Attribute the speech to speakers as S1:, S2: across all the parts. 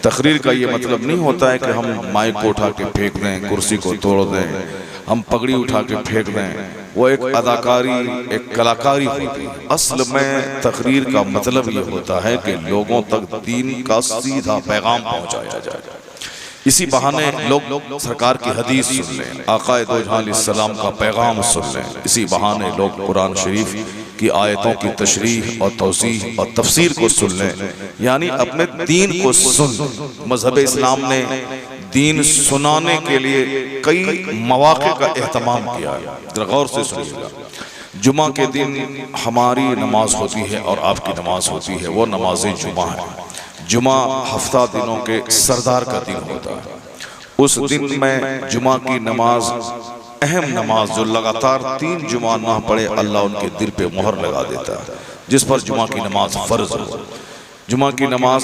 S1: तकरीर का ये मतलब नहीं होता है कि हम माइक को उठा के फेंक दें, कुर्सी को तोड़ दें, हम पगड़ी उठा के फेंक दें। वो एक अदाकारी, एक कलाकारी होती है। असल में तकरीर का मतलब ये होता है कि लोगों तक दीन का सीधा पैगाम पहुंचाया जाए। इसी बहाने लोग सरकार की हदीस सुन लें, आकाए दो जहां अलैहिस्सलाम का पैगाम सुन लें। इसी बहाने लोग कुरान शरीफ की आयतों की तशरीह और तौसीह और तफसीर को सुन लें, यानी अपने दीन को सुन। मजहब इस्लाम ने दीन सुनाने के लिए कई मौक़े का एहतमाम किया है। जरा गौर से सुनिएगा। जुमा के दिन हमारी नमाज होती है और आपकी नमाज होती है, वो नमाज जुमा है। जुमा हफ्ता दिनों के सरदार का दिन होता है। उस दिन में जुमा की नमाज, अहम नमाज, जो लगातार 3 जुमा ना पढ़े अल्लाह उनके दिल पे मोहर लगा देता है, जिस पर जुमा की नमाज फर्ज हो। जुमा की नमाज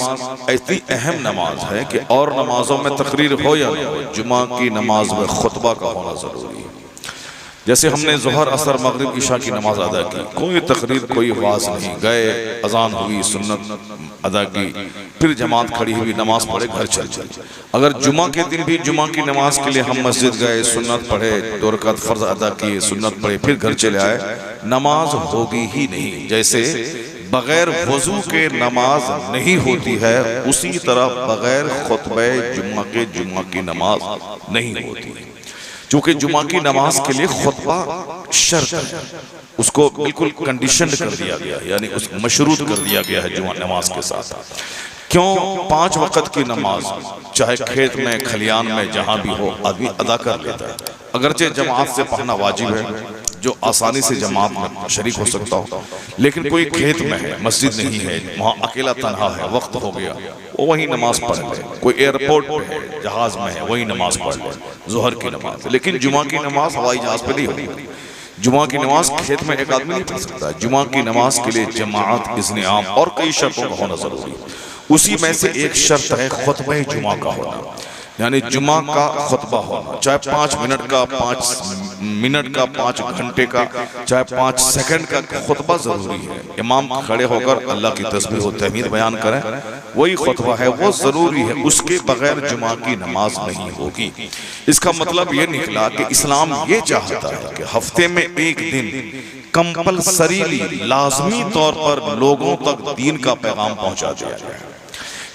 S1: ऐसी अहम नमाज है कि और नमाजों में तकरीर हो या ना हो, जुमा की नमाज में खुतबा का होना जरूरी है। जैसे हमने ज़ोहर, असर, मगरिब, ईशा की नमाज अदा की, कोई तकरीर, कोई वाज नहीं, गए, अजान हुई, सुन्नत अदा की, फिर जमात खड़ी हुई, नमाज पढ़े, घर चल चले। अगर जुमा के दिन भी जुमा की नमाज के लिए हम मस्जिद गए, सुन्नत पढ़े, 2 रकात फर्ज अदा किए, सुन्नत पढ़े, फिर घर चले आए, नमाज होगी ही नहीं। जैसे बगैर वजू के नमाज नहीं होती है, उसी तरह बगैर खुतबे जुमा की नमाज नहीं होती। चूंकि जुमा की नमाज के लिए खुतबा शर्त है, उसको बिल्कुल कंडीशन कर दिया गया, यानी उसको मशरूत कर दिया गया है जुमा नमाज के साथ। क्यों? 5 वक्त की नमाज चाहे खेत में, खलियान में, जहां भी हो, आदमी अदा कर लेता है। अगरचे जमात से पढ़ना वाजिब है, जो आसानी से जमात में शरीक हो सकता हो, लेकिन कोई खेत में है, मस्जिद नहीं है, वहाँ अकेला तन्हा है, वक्त हो गया, वो वही नमाज पढ़ ले। कोई एयरपोर्ट पे है, जहाज में है, वही नमाज पढ़ ले, ज़ोहर की नमाज। लेकिन जुमा की नमाज हवाई जहाज पे नहीं होती। जुमा की नमाज खेत में एक आदमी नहीं पढ़ सकता। जुमा की नमाज के लिए जमात, इज़्न आम और कई शर्तों का होना जरूरी है। उसी में से एक शर्त है खुतबा जुमा का होना, यानी जुमा का खुतबा होना, चाहे 5 मिनट का, 5 मिनट का, 5 घंटे का, चाहे 5 सेकंड का खुतबा जरूरी है। इमाम खड़े होकर अल्लाह की तस्बीह और तहमीद बयान करें, वही खुतबा है, वो जरूरी है। उसके बगैर जुमा की नमाज नहीं होगी। इसका मतलब ये निकला कि इस्लाम ये चाहता है कि हफ्ते में एक दिन कंपलसरीली, लाजमी तौर पर लोगों तक दीन का पैगाम पहुंचा दिया जाए।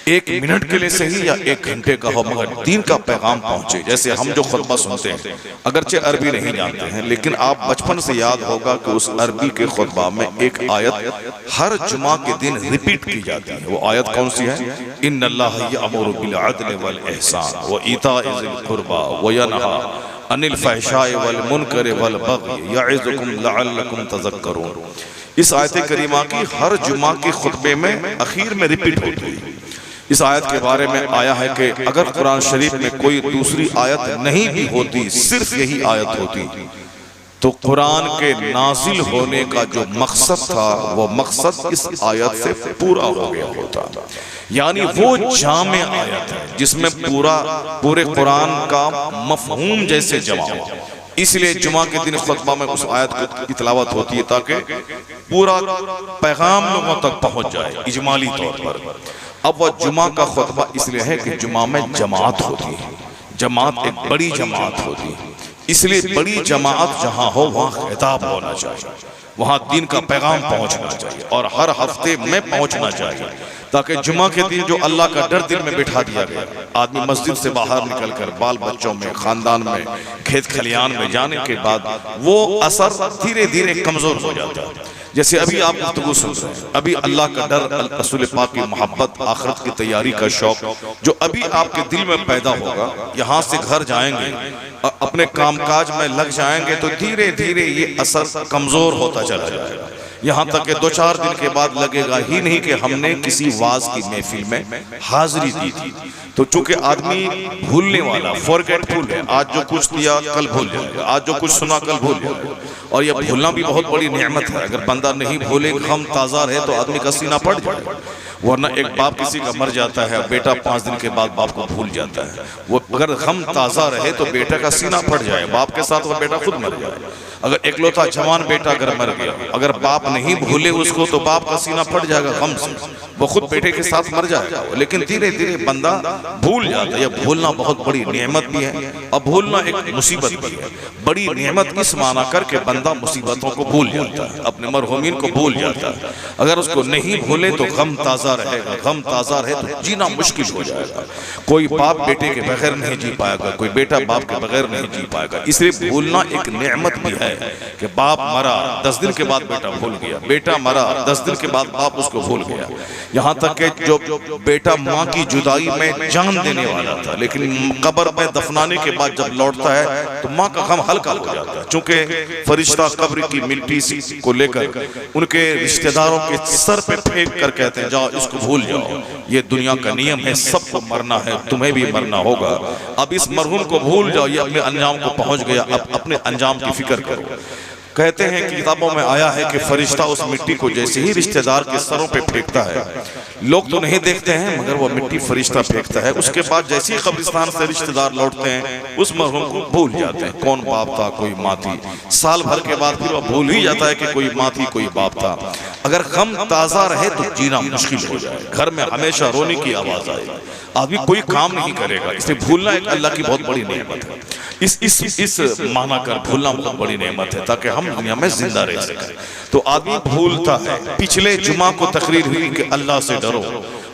S1: 1 मिनट के लिए सही या 1 घंटे का हो, मगर दीन का पैगाम पहुंचे। जैसे हम जो खुतबा सुनते हैं, अगरचे अरबी नहीं जानते हैं, लेकिन आप बचपन से याद होगा कि उस अरबी के खुतबा में एक आयत हर जुमा के दिन रिपीट की जाती है। वो आयत कौन सी है? इन्नल्लाह यअमुरु बिल अदल वल इहसान व इताइ ज़िल कुर्बा व यनहा अनिल फहशाइ वल मुनकर वल बग़य यइज़ुकुम लअल्लकुम तज़क्करून। इस आयत करीमा की हर जुमा के खुतबे में आखिर में रिपीट होती है। इस आयत के बारे में आया है कि अगर कुरान शरीफ में कोई दूसरी आयत नहीं भी होती, सिर्फ यही आयत होती, तो कुरान के नाजिल होने का जो मकसद था, वो मकसद इस आयत से पूरा हो गया होता। यानी वो जामे आयत है जिसमें पूरे कुरान का मफहूम जैसे जमा हो। इसलिए जुमा के दिन खुतबा में उस आयत की तिलावत होती है ताकि पूरा पैगाम लोगों तक पहुंच जाए इजमाली तौर पर। अब वह जुमा का खुतबा इसलिए है कि जुमा में जमात होती है, जमात एक बड़ी जमात होती है, इसलिए बड़ी जमात जहां हो वहां खिताब होना चाहिए, वहां दीन का पैगाम पहुंचना चाहिए और हर हफ्ते में पहुंचना चाहिए, ताकि जुमा के दिन जो अल्लाह का डर दिल में बिठा दिया गया, आदमी मस्जिद से बाहर निकलकर बाल बच्चों में, खानदान में, खेत खलियान में जाने के बाद वो असर धीरे धीरे कमजोर हो जाता है। जैसे अभी आप गुफ्तगू सुन रहे हैं, अभी अल्लाह का डर, रसूल पाक की मोहब्बत, आखिरत की तैयारी का शौक जो अभी आपके दिल में पैदा होगा, यहाँ से घर जाएंगे, अपने कामकाज में लग जाएंगे, तो धीरे धीरे ये असर कमजोर होता चला जाएगा। यहाँ तक कि 2-4 दिन के बाद लगेगा ही नहीं कि हमने किसी वाज की महफिल में हाजिरी दी थी। तो चूंकि आदमी भूलने वाला, फॉरगेटफुल है, आज जो कुछ दिया कल भूल जाएगा, आज जो कुछ सुना कल भूल जाएगा, और यह भूलना भी बहुत बड़ी नेमत है। अगर बंदा नहीं भूले, हम ताज़ा रहे, तो आदमी का सीना फट जाएगा। वरना एक बाप किसी का मर जाता है, बेटा 5 दिन के बाद बाप को भूल जाता है। वो अगर हम ताज़ा रहे तो बेटा का सीना फट जाए, बाप के साथ वह बेटा खुद मर जाए। अगर एकलौता जवान बेटा अगर मर गया, अगर बाप नहीं भूले उसको तो बाप का सीना फट जाएगा गम से, वो खुद बेटे के साथ मर जाएगा। लेकिन धीरे धीरे बंदा भूल जाता है। भूलना बहुत बड़ी नेमत भी है और भूलना एक मुसीबत भी है। बड़ी नेमत इस माना करके बंदा मुसीबतों को भूल जाता है, अपने मरहूमीन को भूल जाता है। अगर उसको नहीं भूले तो गम ताज़ा रहेगा, गम ताज़ा रहे तो जीना मुश्किल हो जाएगा। कोई बाप बेटे के बगैर नहीं जी पाएगा, कोई बेटा बाप के बगैर नहीं जी पाएगा। इसलिए भूलना एक नेमत भी है कि बाप मरा 10 दिन के बाद बेटा भूल गया, बेटा मरा 10 दिन के बाद बाप उसको भूल गया। यहाँ तक कि जो बेटा माँ की जुदाई में जान देने वाला था, लेकिन कब्र में दफनाने के बाद जब लौटता है तो माँ का गम हल्का हो जाता है। चूंकि फरिश्ता कब्र की मिट्टी को लेकर उनके रिश्तेदारों के सर पे फेंक कर कहते हैं जाओ इसको भूल जाओ, ये दुनिया का नियम है, सबको मरना है, तुम्हें भी मरना होगा। अब इस मरहूम को भूल जाओ, ये अपने अंजाम को पहुंच गया, अब अपने अंजाम की फिक्र करो। कहते हैं कि किताबों में आया है कि फरिश्ता उस मिट्टी को जैसे ही रिश्तेदार के सरों पे फेंकता है, लोग तो नहीं देखते हैं मगर वो मिट्टी फरिश्ता फेंकता है। उसके बाद जैसे ही कब्रिस्तान से रिश्तेदार लौटते हैं उस मरहूम को भूल जाते हैं, कौन बाप था कोई माँ थी। साल भर के बाद फिर वो भूल ही जाता है कि कोई माँ थी कोई बाप था। अगर गम ताज़ा रहे तो जीना मुश्किल हो जाए, घर में हमेशा रोने की आवाज आएगी, आदमी कोई काम नहीं करेगा। इसलिए भूलना एक अल्लाह की बहुत बड़ी नेमत है। इस माना कर भूलना बहुत बड़ी नेमत है ताकि हम दुनिया में जिंदा रह सकें। तो आदमी भूलता है। पिछले जुमा को तकरीर हुई कि अल्लाह से डरो,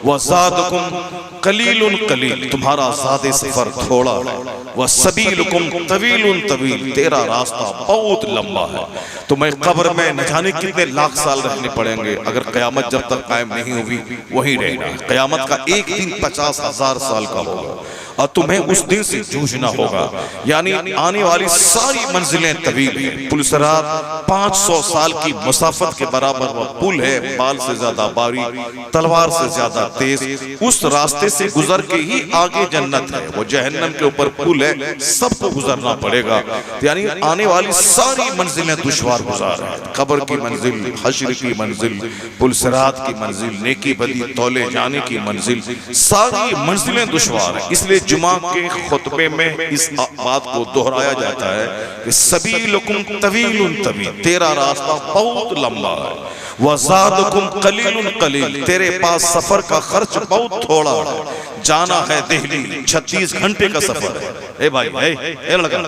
S1: वज़ादकुम कलीलुन कलील, तुम्हारा ज़ादे सफर थोड़ा है, व सबीलुकुम तवीलुन तवील, तेरा रास्ता बहुत लंबा है। तुम्हें कब्र में न जाने कितने लाख साल रहने पड़ेंगे, अगर क़यामत जब तक कायम नहीं हुई वहीं रहना। क़यामत का एक दिन 50,000 साल का होगा और तुम्हें उस दिन से जूझना होगा। यानी आने वाली सारी मंजिलें तवील हैं। पुल सिरात 500 साल की मुसाफत के बराबर वह पुल है, बाल से ज्यादा बारीक, तलवार से ज्यादा तेज। उस रास्ते से गुजर के ही आगे जन्नत है, वो जहन्नम के ऊपर पुल है, सबको गुजरना पड़ेगा। यानी आने वाली सारी मंजिलें दुश्वार गुजार है। कब्र की मंजिल, हश्र की मंजिल, पुल सिरात की मंजिल, नेकी बदी तौले जाने की मंजिल, सारी मंजिलें दुश्वार है। इसलिए जुमा के खुतबे में इस बात को दोहराया जाता है कि सबीलुकुम तवीलुन तवील, तेरा रास्ता बहुत लंबा है, वज़ादकुम कलीलुन कलील, तेरे पास सफर का खर्च बहुत थोड़ा है। जाना है दिल्ली, 36 घंटे का सफर है। ए भाई ए लड़का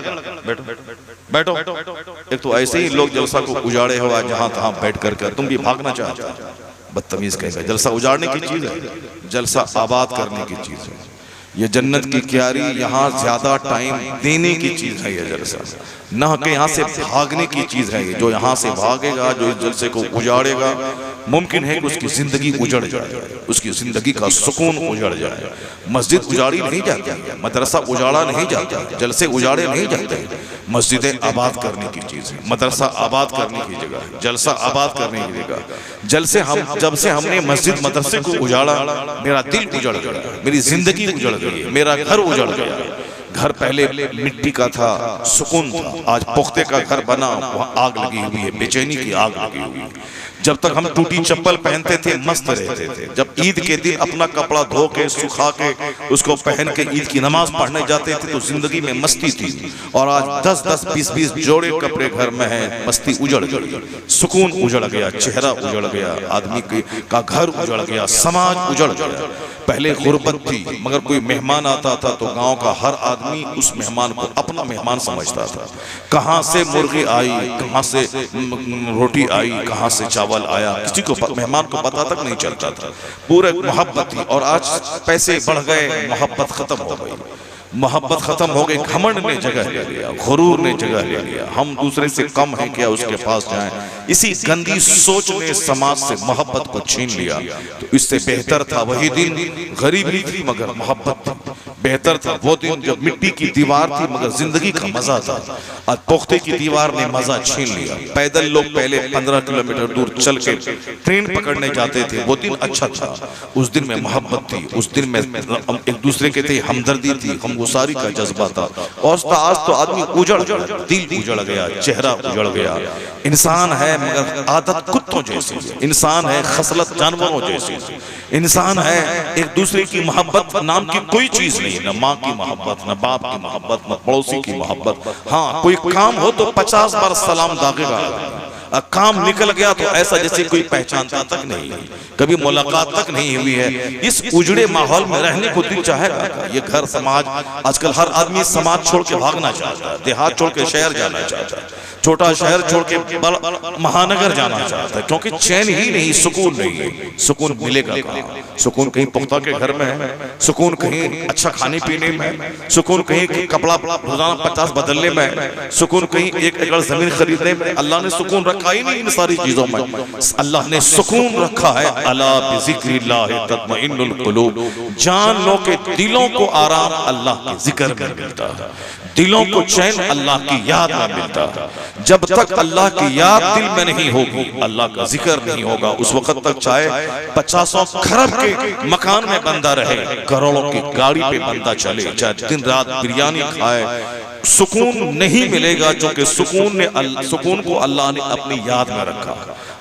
S1: बैठो बैठो। एक तो ऐसे ही लोग जलसा को उजाड़े हुआ जहां तहां बैठ करके, तुम भी भागना चाहते हो, बदतमीज कहेगा। जलसा उजाड़ने की चीज है, जलसा आबाद करने की चीज है। ये जन्नत की क्यारी, यहाँ ज्यादा टाइम देने की चीज है ये जलसा, न कि यहाँ से भागने की चीज है ये। जो यहाँ से भागेगा, जो इस जलसे को उजाड़ेगा, मुमकिन है कि उसकी जिंदगी उजड़ जाए, उसकी जिंदगी का सुकून उजड़ जाए। मस्जिद उजाड़ी नहीं जाती, मदरसा उजाड़ा नहीं जाता, जलसे उजाड़े नहीं जाते। मस्जिदें आबाद करने की चीज है, मदरसा आबाद करने की जगह है, जलसा आबाद करने की जगह। जलसे हम जब से हमने मस्जिद मदरसे को उजाड़ा, मेरा दिल उजड़ गया, मेरी जिंदगी उजड़ गई, मेरा घर उजड़ गया। घर पहले मिट्टी का था, सुकून था, आज पुख्ते का घर बना, वहाँ आग लगी हुई है, बेचैनी की आग लगी हुई है। जब तक हम टूटी चप्पल पहनते थे मस्त रहते थे, जब ईद के दिन अपना कपड़ा धो के सुखा के उसको पहन के ईद की नमाज पढ़ने जाते थे तो जिंदगी में मस्ती थी। और आज 10-10, 20-20 जोड़े कपड़े घर में हैं, मस्ती उजड़ गई, सुकून उजड़ गया, चेहरा उजड़ गया, आदमी का घर उजड़ गया, समाज उजड़ गया। पहले गुर्बत थी, मगर कोई मेहमान आता था तो गांव का हर आदमी उस मेहमान को अपना मेहमान समझता था। कहाँ से मुर्गी आई, कहाँ से रोटी आई, कहाँ से चावल आया, किसी को मेहमान को पता तक नहीं चलता था। पूरे मोहब्बत थी। और आज पैसे बढ़ गए, मोहब्बत खत्म हो गई, मोहब्बत खत्म हो गई, घमंड ने जगह ले लिया, गुरूर ने जगह ले लिया। हम दूसरे से कम हैं क्या उसके पास जाएं, इसी गंदी सोच ने समाज से मोहब्बत को छीन लिया। तो इससे बेहतर था वही दिन, गरीबी थी मगर मोहब्बत थी। बेहतर था वो दिन जब मिट्टी की दीवार थी मगर जिंदगी का मजा था। आज पुख्ते की दीवार ने मजा छीन लिया। पैदल लोग पहले 15 किलोमीटर दूर चल के ट्रेन पकड़ने जाते थे, वो दिन अच्छा था। उस दिन में मोहब्बत थी, उस दिन में एक दूसरे के थे हमदर्दी थी, हमगुसारी का जज्बा था। और आज तो आदमी उजड़ गया, दिल उजड़ गया, चेहरा उजड़ गया। इंसान है मगर आदत कुत्तों जैसी, इंसान है खसलत जानवरों जैसी, इंसान है एक दूसरे की मोहब्बत नाम की कोई चीज नहीं, न माँ की मोहब्बत, न बाप की मोहब्बत, न पड़ोसी की मोहब्बत। हाँ, कोई काम हो तो 50 बार सलाम दागेगा, काम निकल गया तो ऐसा जैसे कोई पहचानता तक नहीं, कभी मुलाकात तक नहीं हुई है। इस उजड़े माहौल में रहने को दिल चाहेगा? ये घर समाज, आजकल हर आदमी समाज छोड़ के भागना चाहता है, देहात छोड़ के शहर जाना चाहता है, छोटा शहर छोड़ के महानगर जाना चाहता है, क्योंकि चैन ही नहीं, सुकून नहीं है। सुकून मिलेगा कहाँ? सुकून कहीं पुख्ता के घर में है, सुकून कहीं अच्छा खाने पीने में, सुकून कहीं कपड़ा रोजाना 50 बदलने में, सुकून कहीं 1 एकड़ जमीन खरीदने में। अल्लाह ने सुकून रखा ही नहीं इन सारी चीजों में। अल्लाह ने सुकून रखा है अला बिज़िक्रिल्लाह तत्मइन्नुल कुलूब। जान लो के दिलों को आराम अल्लाह के जिक्र में मिलता है, दिलों को चैन अल्लाह की याद में मिलता है। जब तक अल्लाह की याद दिल में नहीं होगी, अल्लाह का जिक्र नहीं होगा, उस वक्त तक चाहे 50 खरब के मकान में बंदा रहे, करोड़ों की गाड़ी पे बंदा चले, चाहे दिन रात बिरयानी खाए, सुकून नहीं मिलेगा। क्योंकि सुकून को अल्लाह ने अपनी याद में रखा,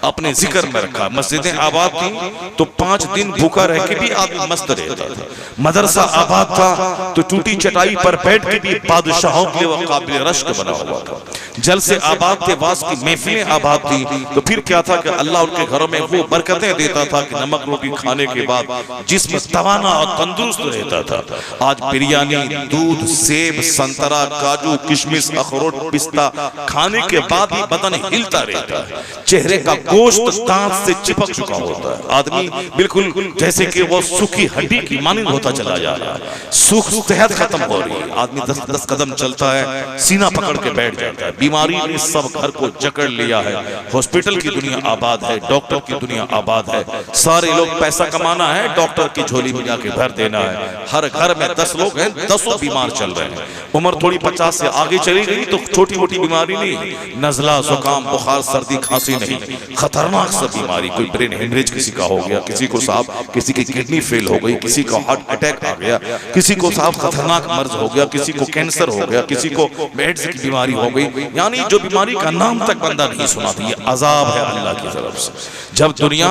S1: अपने जिक्र में रखा। मस्जिदें आबाद थी तो 5 दिन भूखा रह के भी आदमी मस्त रहता था। मदरसा आबाद था तो टूटी चटाई पर बैठ के भी बादशाहों के लिए काबिल रश्क बना हुआ था। जल से आबाद थे, वास की महफिलें आबाद थी, तो फिर क्या था कि अल्लाह उनके घरों में वो बरकतें देता था कि नमक रोटी खाने के बाद जिस्म तवाना और तंदुरुस्त रहता था। आज बिरयानी, दूध, सेब, संतरा, काजू, किशमिश, अखरोट, पिस्ता खाने के बाद ही बदन हिलता रहता है, चेहरे का गोश्त दांत से चिपक चुका होता है, आदमी बिल्कुल जैसे कि वो सूखी हड्डी की मानिंद होता चला जा रहा है, सुख सेहत खत्म हो रही है। आदमी 10 कदम चलता है सीना पकड़ के बैठ जाता है। बीमारी ने सब घर को जकड़ लिया है। हॉस्पिटल की दुनिया आबाद है, डॉक्टर की दुनिया आबाद है, सारे लोग पैसा कमाना है, डॉक्टर की झोली में जाके भर देना है। हर घर में 10 लोग हैं, 10 बीमार चल रहे हैं। उम्र थोड़ी 50 से आगे चली गई तो छोटी मोटी बीमारी नहीं, नजला, जुकाम, बुखार, सर्दी, खांसी नहीं, खतरनाक सा बीमारी। कोई ब्रेन हेमरेज किसी का हो गया, किसी को साहब किसी की किडनी फेल हो गई, किसी को हार्ट अटैक आ गया, किसी को साहब खतरनाक मर्ज हो गया, किसी को कैंसर हो गया, किसी को एड्स की बीमारी हो गई। यानी जो बीमारी का नाम तक बंदा नहीं सुना था, ये अजाब है अल्लाह की तरफ से। जब दुनिया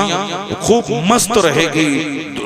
S1: खूब मस्त रहेगी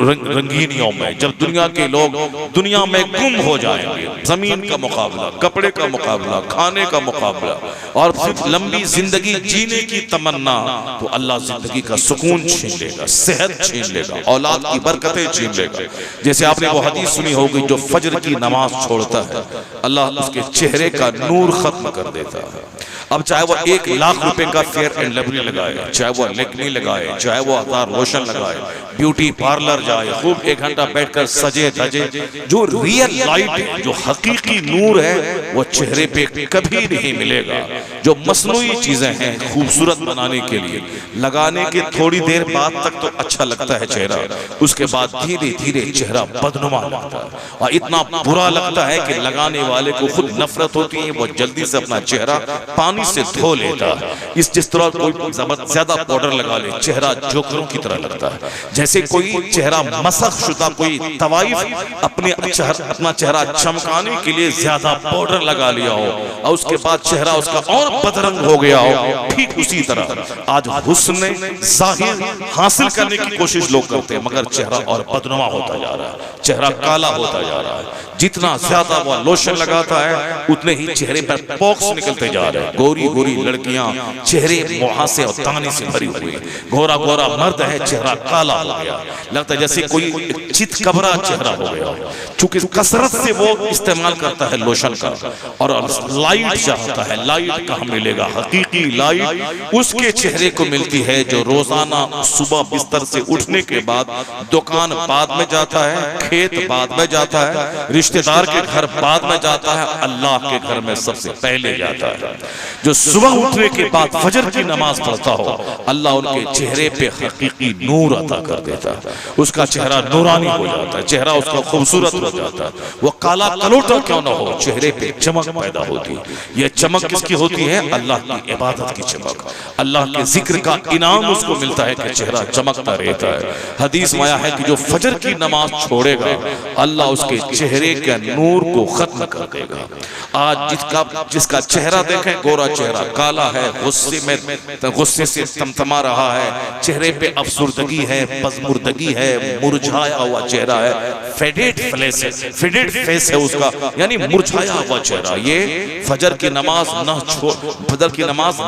S1: रंगीनियों में, जब दुनिया के लोग दुनिया में गुम हो जाएंगे, जमीन का मुकाबला, कपड़े का मुकाबला, खाने का मुकाबला और सिर्फ लंबी जिंदगी जीने की तमन्ना, तो अल्लाह जिंदगी का सुकून छीन लेगा, सेहत छीन लेगा, औलाद की बरकतें छीन लेगा। जैसे आपने वो हदीस सुनी होगी, जो फजर की नमाज छोड़ता है अल्लाह उसके चेहरे का नूर खत्म कर देता है। अब चाहे वो 1 लाख रुपए का फेयर एंड लवली लगाए, चाहे वो लेकमी लगाए, चाहे वो 1000 रोशन लगाए, ब्यूटी पार्लर जाए, खूब 1 घंटा बैठकर सजे धजे, जो रियल लाइट है, जो हकीकी नूर है, वो चेहरे पे कभी नहीं मिलेगा। जो मसनूई चीजें हैं खूबसूरत बनाने के लिए, लगाने के थोड़ी देर बाद तक तो अच्छा लगता है चेहरा, उसके बाद धीरे धीरे चेहरा बदनुमा लगता है और इतना बुरा लगता है कि लगाने वाले को खुद नफरत होती है, वो जल्दी से अपना चेहरा पानी से धो लेता है। जिस तरह कोई ज्यादा पाउडर लगा ले, चेहरा जोकरों की तरह लगता है, जैसे कोई चेहरा मसख शुदा कोई तवाइफ अपना चेहरा चमकाने के लिए ज्यादा पाउडर लगा लिया हो और उसके बाद चेहरा उसका और बदरंग हो गया हो। ठीक उसी तरह आज हुस्न जाहिर हासिल करने की कोशिश लोग करते हैं, मगर चेहरा और बदनुमा होता जा रहा है, चेहरा काला होता जा रहा है। जितना ज्यादा वो लोशन लगाता है उतने ही चेहरे पर पॉक्स निकलते जा रहे हैं। गोरी गोरी लड़कियां चेहरे मुहासे और ताने से भरी हुई, गोरा गोरा मर्द है चेहरा काला हो गया, लगता है जैसे कोई चितकबरा चेहरा हो गया। चूंकि कसरत से वो इस्तेमाल करता है लोशन का और लाइट चाहता है, लाइट कहाँ मिलेगा? हकीकी लाइट उसके चेहरे को मिलती है जो रोजाना सुबह बिस्तर से उठने के बाद दुकान बाद में जाता है, खेत बाद में जाता है, रिश्तेदार के घर बाद में जाता है, अल्लाह के घर में सबसे पहले जाता है। जो सुबह उठने के बाद फजर की नमाज पढ़ता हो, अल्लाह उनके चेहरे पे हकीकी नूर अता कर देता है, उसका चेहरा नूरानी हो जाता है, चेहरा उसका खूबसूरत हो जाता है। वो काला कलोटा क्यों ना हो, चेहरे पे चमक पैदा होती है। ये चमक किसकी होती है? अल्लाह की इबादत की चमक, अल्लाह के जिक्र का इनाम उसको मिलता है कि चेहरा चमकता रहता है। हदीस में आया है कि जो फजर की नमाज छोड़ेगा, अल्लाह उसके चेहरे के नूर को खत्म कर देगा। आज जिसका चेहरा देखें गोरा चेहरा, काला है, गुस्से से तमतमा रहा है, चेहरे पे अफसुर्दगी है, पज़मुर्दगी है, मुरझाया हुआ चेहरा है, फेडेड फेस है उसका, यानी मुरझाया हुआ चेहरा। ये फजर की नमाज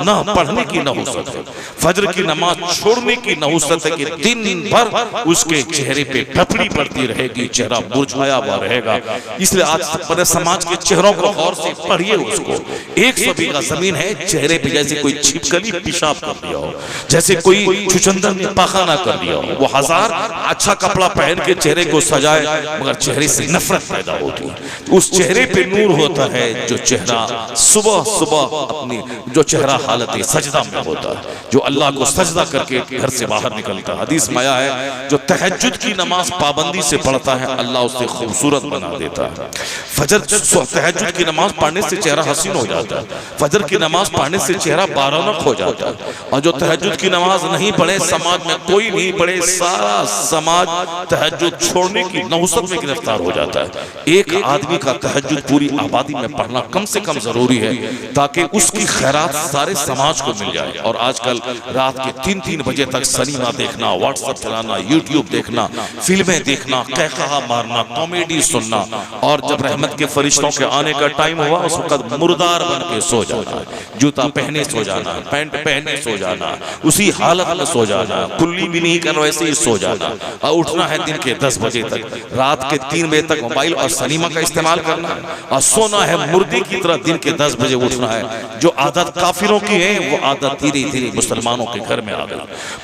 S1: न पढ़ने की नहुसत है, फजर की नमाज छोड़ने की नहुसत है कि दिन भर उसके चेहरे पे पपड़ी पड़ती रहेगी, चेहरा मुरझाया हुआ रहेगा। इसलिए आज बड़े समाज के चेहरों को गौर से पढ़िए। उसको 100 बीघा जमीन है, चेहरे पे जैसे कोई छिपकली पेशाब कर दिया हो, जैसे कोई छुचंदर ने पाखाना कर दिया हो। वो 1000 अच्छा कपड़ा पहन के चेहरे को सजाए, मगर चेहरे से नफरत पैदा होती है। उस चेहरे पे नूर होता है जो चेहरा सुबह सुबह अपनी जो चेहरा हालत सजदा में होता है, जो अल्लाह को सजदा करके घर से बाहर निकलता है। हदीस में आया है जो तहज्जुद की नमाज पाबंदी से पढ़ता है अल्लाह उसे खूबसूरत बना देता है। तहज्जुद की नमाज पढ़ने से चेहरा हसीन हो जाता है, फजर की नमाज पढ़ने से चेहरा बारौनक हो जाता है। और जो तहज्जुद की नमाज नहीं पढ़े, समाज में कोई नहीं पढ़े, सारा समाज तहज्जुद छोड़ने की नहुसत में गिरफ्तार हो जाता है। एक आदमी का तहज्जुद पूरी आबादी में पढ़ना कम से कम जरूरी है ताकि उसकी खैरात सारे समाज को मिल जाए। और आजकल रात के 3-3 बजे तक सिनेमा देखना, व्हाट्सएप चलाना, यूट्यूब देखना, फिल्में देखना, कहकहा मारना, कॉमेडी सुनना, और जब रहमत के फरिश्तों के आने का टाइम हुआ उस वक्त मुर्दार बन के सो जाना, जूता पहने सो जाना, पैंट पहने सो जाना, उसी हालत में सो जाना, कुल्ली भी नहीं कर वैसे ही सो जाना, और उठना है दिन के 10 बजे तक, रात के 3 बजे तक मोबाइल और सिनेमा का इस्तेमाल करना, और सोना है मुर्दे की तरह, दिन के 10 बजे उठना है। जो आदत काफिरों की है वो आदत धीरे धीरे मुसलमानों के घर में आ गई।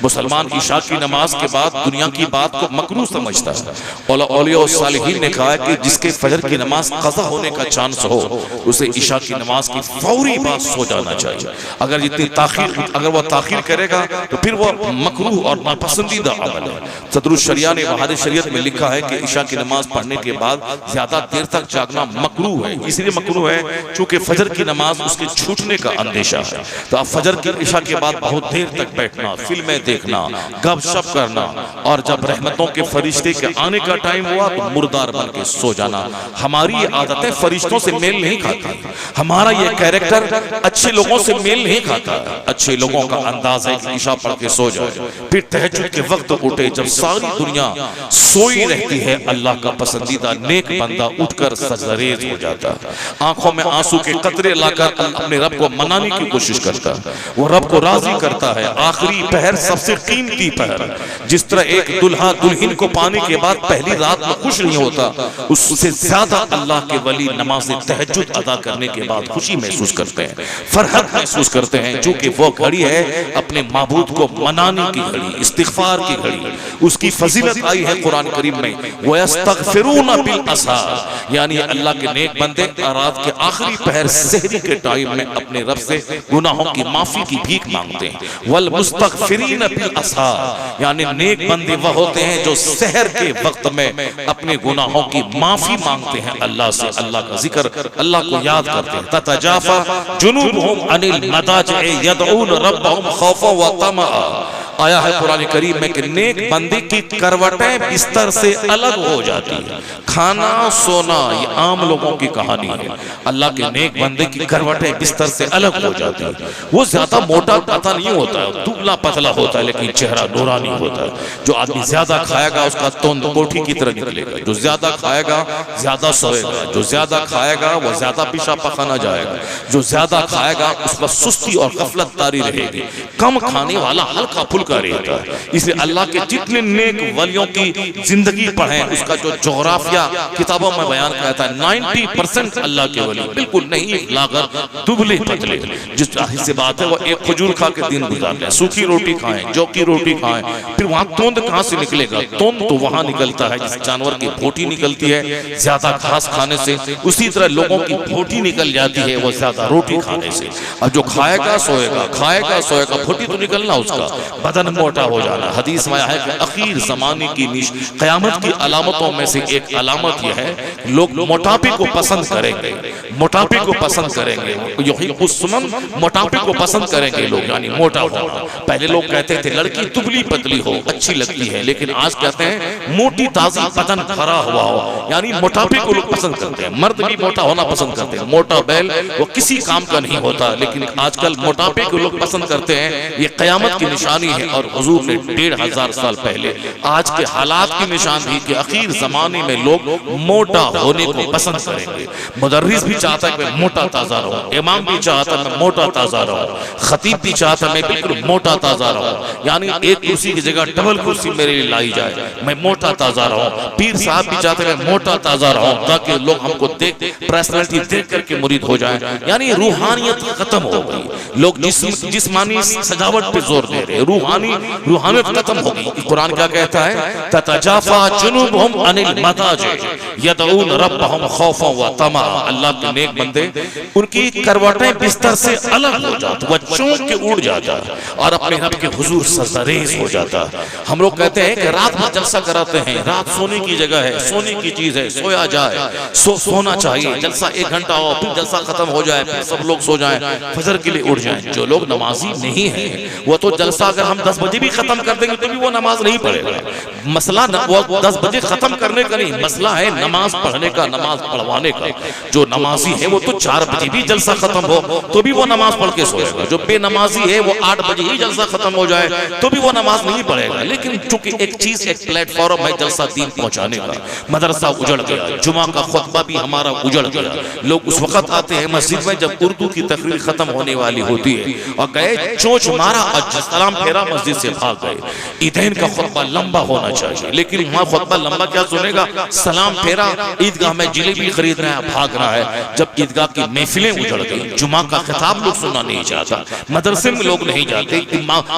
S1: मुसलमान ईशा की नमाज के बाद दुनिया की बात को मकरूह समझता है। औलिया और सालिहीन ने कहा है कि जिसके फजर की नमाज कज़ा होने का चांस हो उसे ईशा की नमाज की फौरी बाद सो जाना चाहिए। अगर वह ताखीर करेगा तो फिर वह मकरूह और नापसंदीदा अमल है। सदरुल शरिया ने बहार शरीयत में लिखा है कि ईशा की नमाज पढ़ने के बाद ज्यादा देर तक जागना मकरूह है। इसलिए मकरूह है चूंकि फजर की नमाज उसके छूटने का अंदेशा है। तो अब फजर की ईशा के बाद बहुत देर तक बैठना, फिल्में देखना, गपशप करना, और जब रहमतों के फरिश्ते के आने का टाइम हुआ तो मुर्दार बन के सो जाना। हमारी ये आदतें फरिश्तों से मेल नहीं खाती, हमारा ये कैरेक्टर अच्छे लोगों से मेल नहीं खाता। अच्छे लोगों का अंदाज है कि ईशा पढ़ के सो जाए, फिर तहज्जुद के वक्त उठे जब सारी दुनिया सोई रहती है, अल्लाह का पसंदीदा नेक बंदा उठकर सजरेज हो जाता है, आंखों में आंसू के कतरे लाकर अपने रब को मनाने की कोशिश करता है, वो रब को राजी करता है। आखिरी पहर सबसे कीमती पहर, जिस तरह एक दुल्हा दुल्हन को पाने के बाद पहली रात में खुश नहीं होता, उससे ज्यादा अल्लाह के वली नमाज तहज्जुद अदा करने के बाद खुशी महसूस करते हैं, फरहत महसूस करते हैं, चूंकि वो घड़ी है अपने माबूद को मनाने की घड़ी, इस्तिग़फ़ार की घड़ी। उसकी फजीलत आई है कुरान करीम में, वयस्तग़फ़िरूना बिल असहार, यानी अल्लाह के नेक बंदे रात के आखिरी पहर सहरी के टाइम में अपने रब से गुनाहों की माफी की भीख मांगते हैं। वल मुस्तग़फ़िरीन बिल असहार, यानी नेक बंदे वह होते हैं जो सहर के वक्त में अपने गुनाहों की माफी मांगते हैं अल्लाह से, अल्लाह का जिक्र, अल्लाह को याद करते हैं। ततजाफा जुनूबुहुम अनिल मदाजि'i यदऊन रब्बहुम खौफन व तमअ, आया है कुरान करीम में कि नेक बंदे की करवटें बिस्तर से अलग हो जाती है। खाना सोना ये आम लोगों की कहानी है, अल्लाह के नेक बंदे की करवटें बिस्तर से अलग हो जाती है। वो ज्यादा मोटा पता नहीं होता है, दुबला पतला होता है, लेकिन चेहरा नूरानी होता है। जो आदमी ज्यादा खाएगा उसका तोंद कोठी की तरह निकलेगा, जो ज्यादा खाएगा ज्यादा सोएगा, जो ज्यादा खाएगा वो ज्यादा पेशाब पखाना जाएगा, जो ज्यादा खाएगा उसका सुस्ती और गफलत तारी रहेगी, कम खाने वाला हल्का फुल्का रहता है। इसलिए अल्लाह के जितने नेक वलियों की जिंदगी पढ़ें, उसका जो जोग्राफिया किताबों में बयान किया था, 90% अल्लाह के वली बिल्कुल नहीं लागर दुबले पतले, जिस जाहिर से बात है वो एक खजूर खा के दिन गुजारते हैं, सूखी रोटी खाएं, जौ की रोटी खाएं, फिर वहां तोंद कहां से निकलेगा? तोंद तो वहां निकलता है जिस जानवर की बोटी निकलती है ज्यादा घास खाने से, उसी तरह लोगों की बोटी निकल जाती है वो ज्यादा रोटी खाने से। अब जो खाएगा सोएगा, खाएगा सोएगा, बोटी तो निकलना उसका,
S2: बदन मोटा हो जाना। हदीस में है कि आखिर ज़माने की क़यामत की अलामतों में से एक अलामत यह है लोग मोटापे को पसंद करेंगे, मोटापे को पसंद करेंगे, युहिब्बुस्सुमन, मोटापे को पसंद करेंगे लोग, यानी मोटा होना। पहले लोग कहते थे लड़की दुबली पतली हो अच्छी लगती है, लेकिन आज कहते हैं मोटी ताज़ा बदन भरा हुआ हो, यानी मोटापे को लोग पसंद करते हैं। मर्द भी मोटा होना पसंद करते हैं, मोटा बैल वो किसी काम का नहीं होता, लेकिन आजकल मोटापे को लोग पसंद करते हैं। ये क़यामत की निशानी है और हुजूर ने 1500 साल पहले आज के हालात की निशान दी कि आखिर जमाने में लोग मोटा होने को पसंद करेंगे। मुदर्रिस भी चाहता है कि मैं मोटा ताज़ा रहूं, इमाम भी चाहता है मैं मोटा ताज़ा रहूं, खतीब भी चाहता है मैं बिल्कुल मोटा ताज़ा रहूं, यानी एक कुर्सी की जगह डबल कुर्सी मेरे लिए लाई जाए, मैं मोटा ताज़ा रहूं। पीर साहब भी चाहते हैं मैं मोटा ताज़ा रहूं ताकि लोग हमको देख पर्सनैलिटी देख करके मुरीद हो जाए, यानी रूहानियत खत्म हो गई। लोग जिस्मानी सजावट पे जोर दे रहे, रूहानियत खत्म हो गई। कुरान क्या कहता है, ततजाफा जुनूबहुम अनिल मदाजिअ यदऊन रब्बहुम खौफन व तमा। अल्लाह के नेक बंदे उनकी करवटें बिस्तर से अलग हो जाती, वह चौंक के उड़ जाता और अपने रब के हुजूर सजरेज हो जाता। हम लोग कहते हैं कि रात भर जलसा कराते हैं, रात सोने की जगह है, सोने की चीज है, सोया जाए, सोना चाहिए। जलसा 1 घंटा हो, फिर जलसा खत्म हो जाए, फिर सब लोग सो जाएं, फजर के लिए उठ जाएं। जो लोग नमाजी नहीं है वो तो जलसा अगर हम 10 बजे भी खत्म कर देंगे तो भी वो नमाज नहीं पढ़ेगा। मसला वो 10 बजे खत्म करने का नहीं, मसला है नमाज पढ़ने का, नमाज पढ़वाने का। जो नमाजी है वो तो 4 बजे भी जलसा खत्म हो तो भी वो नमाज पढ़ के सोएगा। जो बेनमाजी है वो 8 बजे ही जलसा खत्म हो जाए तो भी वो नमाज नहीं पढ़ेगा। लेकिन चूंकि एक चीज, एक प्लेटफॉर्म है जलसा दीन पहुंचाने का, मदरसा उजड़ गया, जुमा का खुतबा भी हमारा उजड़ गया। लोग उस वक्त आते हैं मस्जिद में जब उर्दू की तकरीर खत्म होने वाली होती है और गए चोंच मारा और सलाम फेरा मस्जिद से भाग गए। ईदैन का खुतबा लंबा होना चाहिए, लेकिन वहाँ खुतबा लंबा क्या सुनेगा, सलाम फेरा, ईदगाह में जिलेबी खरीद रहा है, भाग रहा है। जब ईदगाह की महफिलें उजड़ गई, जुमा का खिताब लोग सुनना नहीं चाहता, मदरसे में लोग नहीं जाते,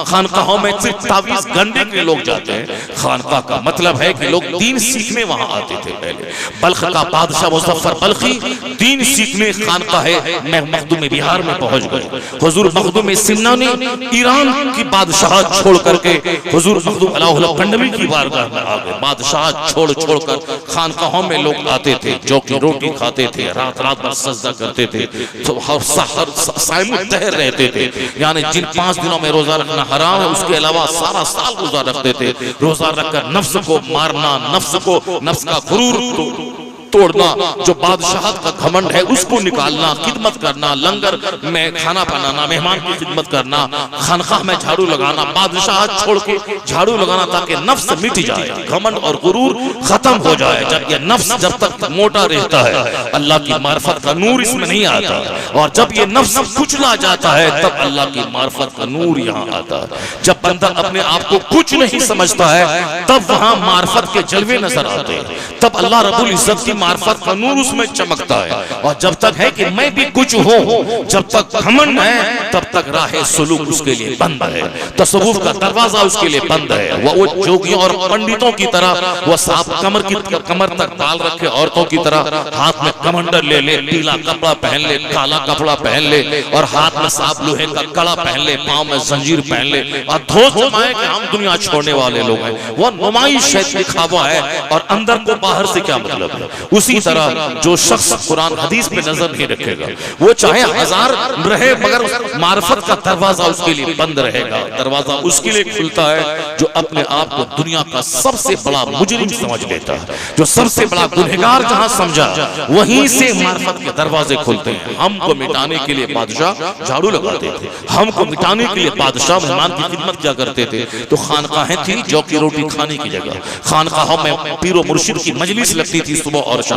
S2: खानकाहों में सिर्फ तावीज़ गंडे के लोग जाते हैं। खानकाह का मतलब है कि लोग दीन सीखने वहां आते थे। पहले बल्ख का बादशाह मुज़फ्फर बल्खी दीन सीखने खानकाह है मखदूम बिहार में पहुंच गए। हुजूर मखदूम सिन्ना ने ईरान की बादशाह छोड़ करके हुजूर मखदूम अलाउल्लाह कंडवी की बारगाह में आ गए। बादशाह छोड़ कर खानकाहों में लोग आते थे, जो कि रोटी खाते थे, रात भर सजदा करते थे, तो साइमुत तहर रहते थे, यानी जिन 5 दिनों में रोजा रखना हराम है उसके अलावा सारा साल रोजा रखते थे। रोजा रखकर नफ्स को मारना, नफ्स का गुरूर तोड़ना, जो बादशाहत का घमंड है उसको निकालना, खिदमत करना, लंगर में खाना बनाना, मेहमान की खिदमत करना, खानकाह में झाड़ू लगाना, बादशाह छोड़ के झाड़ू लगाना ताकि नफ्स मिट जाए, घमंड और गुरूर खत्म हो जाए। जब ये नफ्स जब तक मोटा रहता है अल्लाह की मार्फत का नूर इसमें नहीं आता, और जब ये नफ्स कुचला जाता है तब अल्लाह की मार्फत का नूर यहाँ आता है। जब बंदा अपने आप को कुछ नहीं समझता है तब वहां मार्फत के जलवे नजर आते हैं, तब अल्लाह रब्बुल इज्जत की मार्फत का नूर उसमें चमकता है। और जब तक है कि मैं भी कुछ हूं, जब तक घमंड है तब तक राह सुलूक उसके लिए बंद है, तसव्वुफ का दरवाजा उसके लिए बंद है। वो जोगियों और पंडितों की तरह वो साफ कमर तक बाल रखे औरतों की तरह हाथ में कमंडल ले, पीला कपड़ा पहन ले, काला कपड़ा पहन ले, और हाथ में साफ लोहे का कड़ा पहन ले, पांव में जंजीर पहन ले, और धोस जमाए कि हम दुनिया छोड़ने वाले लोग हैं। वो नुमाइश है, दिखावा है, और अंदर को बाहर से क्या मतलब है। उसी तरह जो शख्स कुरान हदीस पे नजर नहीं रखेगा वो चाहे 1000 रहे मगर मार्फत का दरवाजा उसके लिए बंद रहेगा। दरवाजा उसके लिए खुलता है जो अपने आप को दुनिया का सबसे बड़ा मुजरिम समझ लेता है, जो सबसे बड़ा गुनहगार जहां समझा वहीं से मार्फत के दरवाजे खुलते हैं। हमको मिटाने के लिए बादशाह झाड़ू लगाते थे, हमको मिटाने के लिए बादशाह मेहमान की खिदमत क्या करते थे। तो खानकाहें थी जौ की रोटी खाने की जगह, खानकाहों में पीरो मुर्शिद की मजलिस लगती थी सुबह और शाम,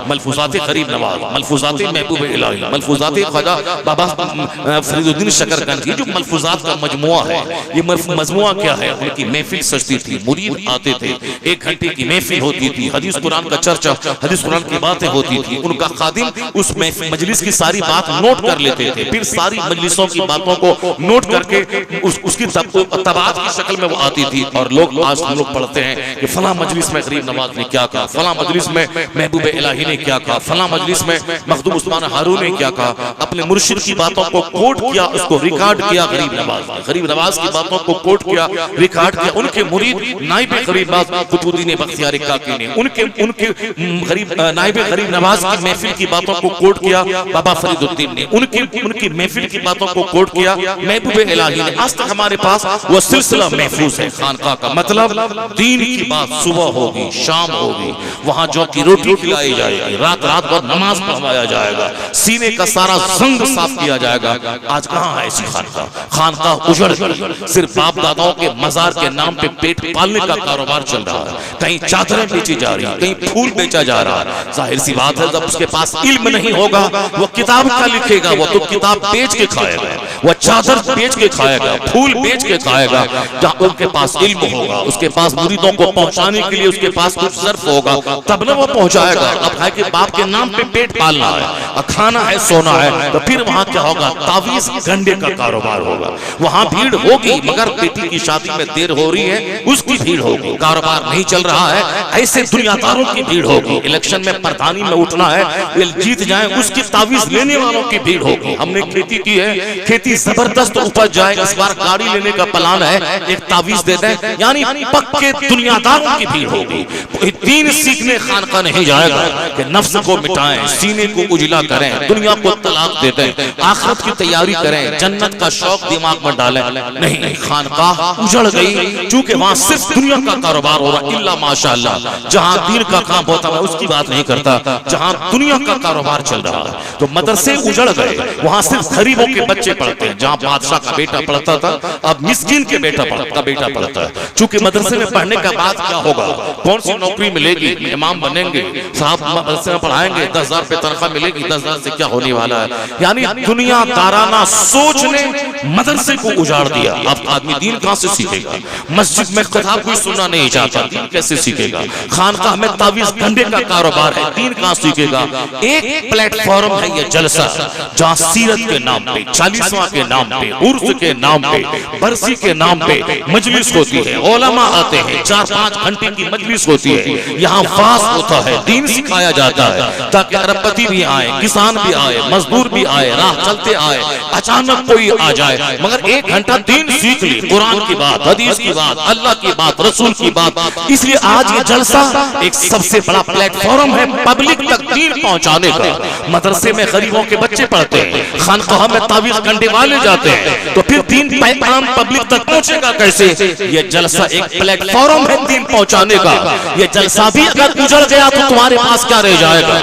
S2: मलफूजात गरीब नवाज, मलफूजात महबूब इलाही, मलफूजात ख्वाजा बाबा फरीदुद्दीन शकरकंद की जो मलफूजात का मजमुआ है। ये मजमुआ क्या है, उनकी महफिल सजती थी, मुरीद आते थे, 1 घंटे की महफिल होती थी, हदीस कुरान का चर्चा, हदीस कुरान की बातें होती थी। उनका खादिम उस मजलिस की सारी बात नोट कर लेते थे, फिर सारी मजलिसों की बातों को नोट करके उसकी तबात की शक्ल में वो आती थी। और लोग आज हम लोग पढ़ते हैं कि फला मजलिस में गरीब नवाज ने क्या कहा, फला मजलिस में महबूब महबूब इलाही ने क्या कहा, फला मजलिस में मखदूम उस्मान हारून ने क्या कहा, अपने मुर्शिद की बातों को कोट किया, उसको रिकॉर्ड किया गरीब नवाज ने, गरीब नवाज की बातों को कोट किया, रिकॉर्ड किया। उनके मुरीद नाइब गरीब नवाज कुतुबुद्दीन बख्तियार काकी ने उनके गरीब नाइब गरीब नवाज की महफिल की बातों को कोट किया, बाबा फरीदुद्दीन ने उनकी महफिल की बातों को कोट किया, महबूब इलाही ने। आज तक हमारे पास वो सिलसिला महफूज है खानका का। मतलब दीन की बात सुबह होगी, शाम होगी, वहां जो की रोटी खिलाई जाएगी, रात रात भर नमाज पढ़वाया जाएगा, सीने का सारा जंग साफ किया जाएगा। आज कहाँ है ऐसी खानका? खानका उजड़ गई। सिर्फ बाप दादाओं के मजार के नाम पे पेट पालने का कारोबार चल रहा है। कहीं चादरें बेची जा रही है, कहीं फूल बेचा जा रहा है। जाहिर सी बात है, जब उसके पास इल्म नहीं होगा वो किताब क्या लिखेगा? वो तो किताब बेच के खाएगा, वो चादर बेच के खाएगा, फूल बेच के खाएगा। जहाँ उनके पास इल्म होगा, उसके पास मुरीदों को पहुंचाने के लिए उसके पास कुछ ज़र्फ होगा, तब ना वो पहुंचाएगा। अब है कि बाप के नाम पे पेट पालना है, खाना है, सोना है, तो फिर वहां क्या होगा? तावीज गंडे का कारोबार होगा। वहां भीड़ होगी, मगर बेटी की शादी में देर हो रही है उसकी भीड़ होगी, कारोबार नहीं चल रहा है ऐसे दुनियादारों की भीड़ होगी। इलेक्शन में प्रधानी में उठना है, जीत जाए उसकी तावीज लेने वालों की भीड़ होगी। हमने खेती की है, खेती जबरदस्त उपज जाए, इस बार गाड़ी लेने का प्लान है, एक तावीज दे दें, यानी पक्के दुनियादारों की भीड़ होगी। कोई दीन सीखने खानका नहीं जाएगा कि नफ्स को मिटाएं, सीने को उजला करें, दुनिया को तलाक दे दें, आखिरत की तैयारी करें, जन्नत का शौक दिमाग में डालें। नहीं, खानकाह उजड़ गई, चूंकि वहां सिर्फ दुनिया का कारोबार हो रहा। इल्ला माशाअल्लाह जहां दीन का काम होता है उसकी बात नहीं करता, जहां दुनिया का कारोबार चल रहा है। तो मदरसे उजड़ गए, वहां सिर्फ गरीबों के बच्चे पढ़ते हैं। जहां बादशाह का बेटा पढ़ता था, अब मिस्कीन के बेटा पढ़ता है। चूंकि मदरसे में पढ़ने का बाद क्या होगा, कौन सी नौकरी मिलेगी, इमाम बनेंगे, साहब मदरसे में पढ़ाएंगे, 10,000 रुपए तनख्वाह मिलेगी, 10,000 से क्या होने वाला है। यानी दुनियादाराना सोच ने मदरसे को उजाड़ दिया। अब आदमी दीन कहां से सीखेगा? मस्जिद में किताब कोई सुनना नहीं चाहता, दीन कैसे सीखेगा? खानकाह में तावीज गंडे का कारोबार है, दीन कहां सीखेगा? एक प्लेटफॉर्म है ये जलसा, जहां सीरत के नाम पे, 40वां के नाम पे, उर्स के नाम पे, बरसी के नाम पे मजलिस होती है, उलमा आते हैं, 4-5 घंटे की मजलिस होती है। यहाँ वास होता है, दीन सिखाया जाता है, ताकि अरबपति भी आए, किसान भी आए, मजदूर भी आए, राह चलते आए, अचानक कोई आ जाए, मगर 1 घंटा दीन सीख ली, कुरान की बात, हदीस की बात, अल्लाह की बात, रसूल की बात। इसलिए आज ये जलसा एक सबसे बड़ा प्लेटफॉर्म है पब्लिक तक दीन पहुंचाने का। मदरसे में गरीबों के बच्चे पढ़ते हैं, खानकाह में तावीज गंडे वाले जाते हैं, तो फिर दीन पैगाम पब्लिक तक पहुंचेगा कैसे? ये जलसा एक प्लेटफॉर्म है दीन पहुंचाने का। ये जलसा भी अगर उजड़ गया तो तुम्हारे पास क्या रह जाएगा?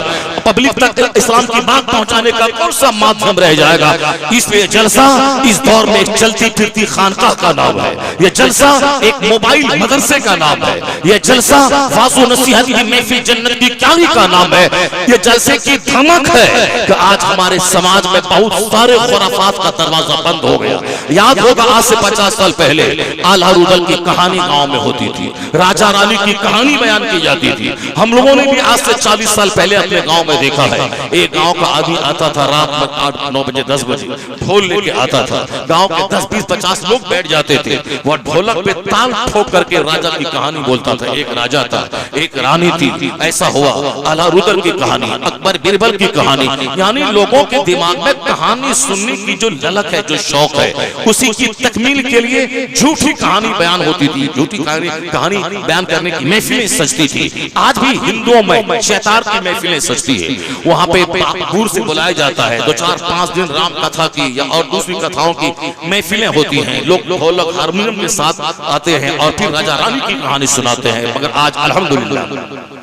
S2: पब्लिक तक इस्लाम की बात पहुंचाने का कौन सा माध्यम रह जाएगा? इसलिए जलसा इस दौर में एक चलती फिरती खानकाह का नाम है, ये जलसा एक मोबाइल मदरसे का नाम है, ये जलसा वाज़ो नसीहत की महफिल जन्नत की क्यारी का नाम है। ये जलसे की धमक है कि आज हमारे समाज में बहुत सारे खुराफात का दरवाजा बंद हो गया। याद होगा आज से 50 साल पहले आला रुदल की कहानी गांव में होती थी, राजा रानी की कहानी बयान की जाती थी। हम लोगों ने भी आज से 40 साल पहले अपने गांव में देखा है, एक गांव का आदमी आता था रात में 8-9 बजे 10 बजे ढोल लेके आता था, गांव के 10-20-50 लोग बैठ जाते थे, वह ढोलक पे ताल ठोक करके राजा की कहानी बोलता था। एक राजा था, एक रानी थी, ऐसा हुआ। आला रुदल की कहानी, अकबर बिरबल की कहानी, यानी लोगों के दिमाग में कहानी सुनने की जो ललक है, जो शौक है, उसी की तकमील के लिए झूठी कहानी बयान होती थी, झूठी कहानी बयान करने की महफिलें सजती थी। आज भी हिंदुओं में शैतान की महफिलें सजती है, वहां पे दूर से बुलाया जाता है, 2-4-5 दिन राम कथा की या और दूसरी कथाओं की महफिलें होती हैं, लोग ढोलक हारमोनियम के साथ आते हैं और फिर राजा रानी की कहानी सुनाते हैं। मगर आज अल्हम्दुलिल्लाह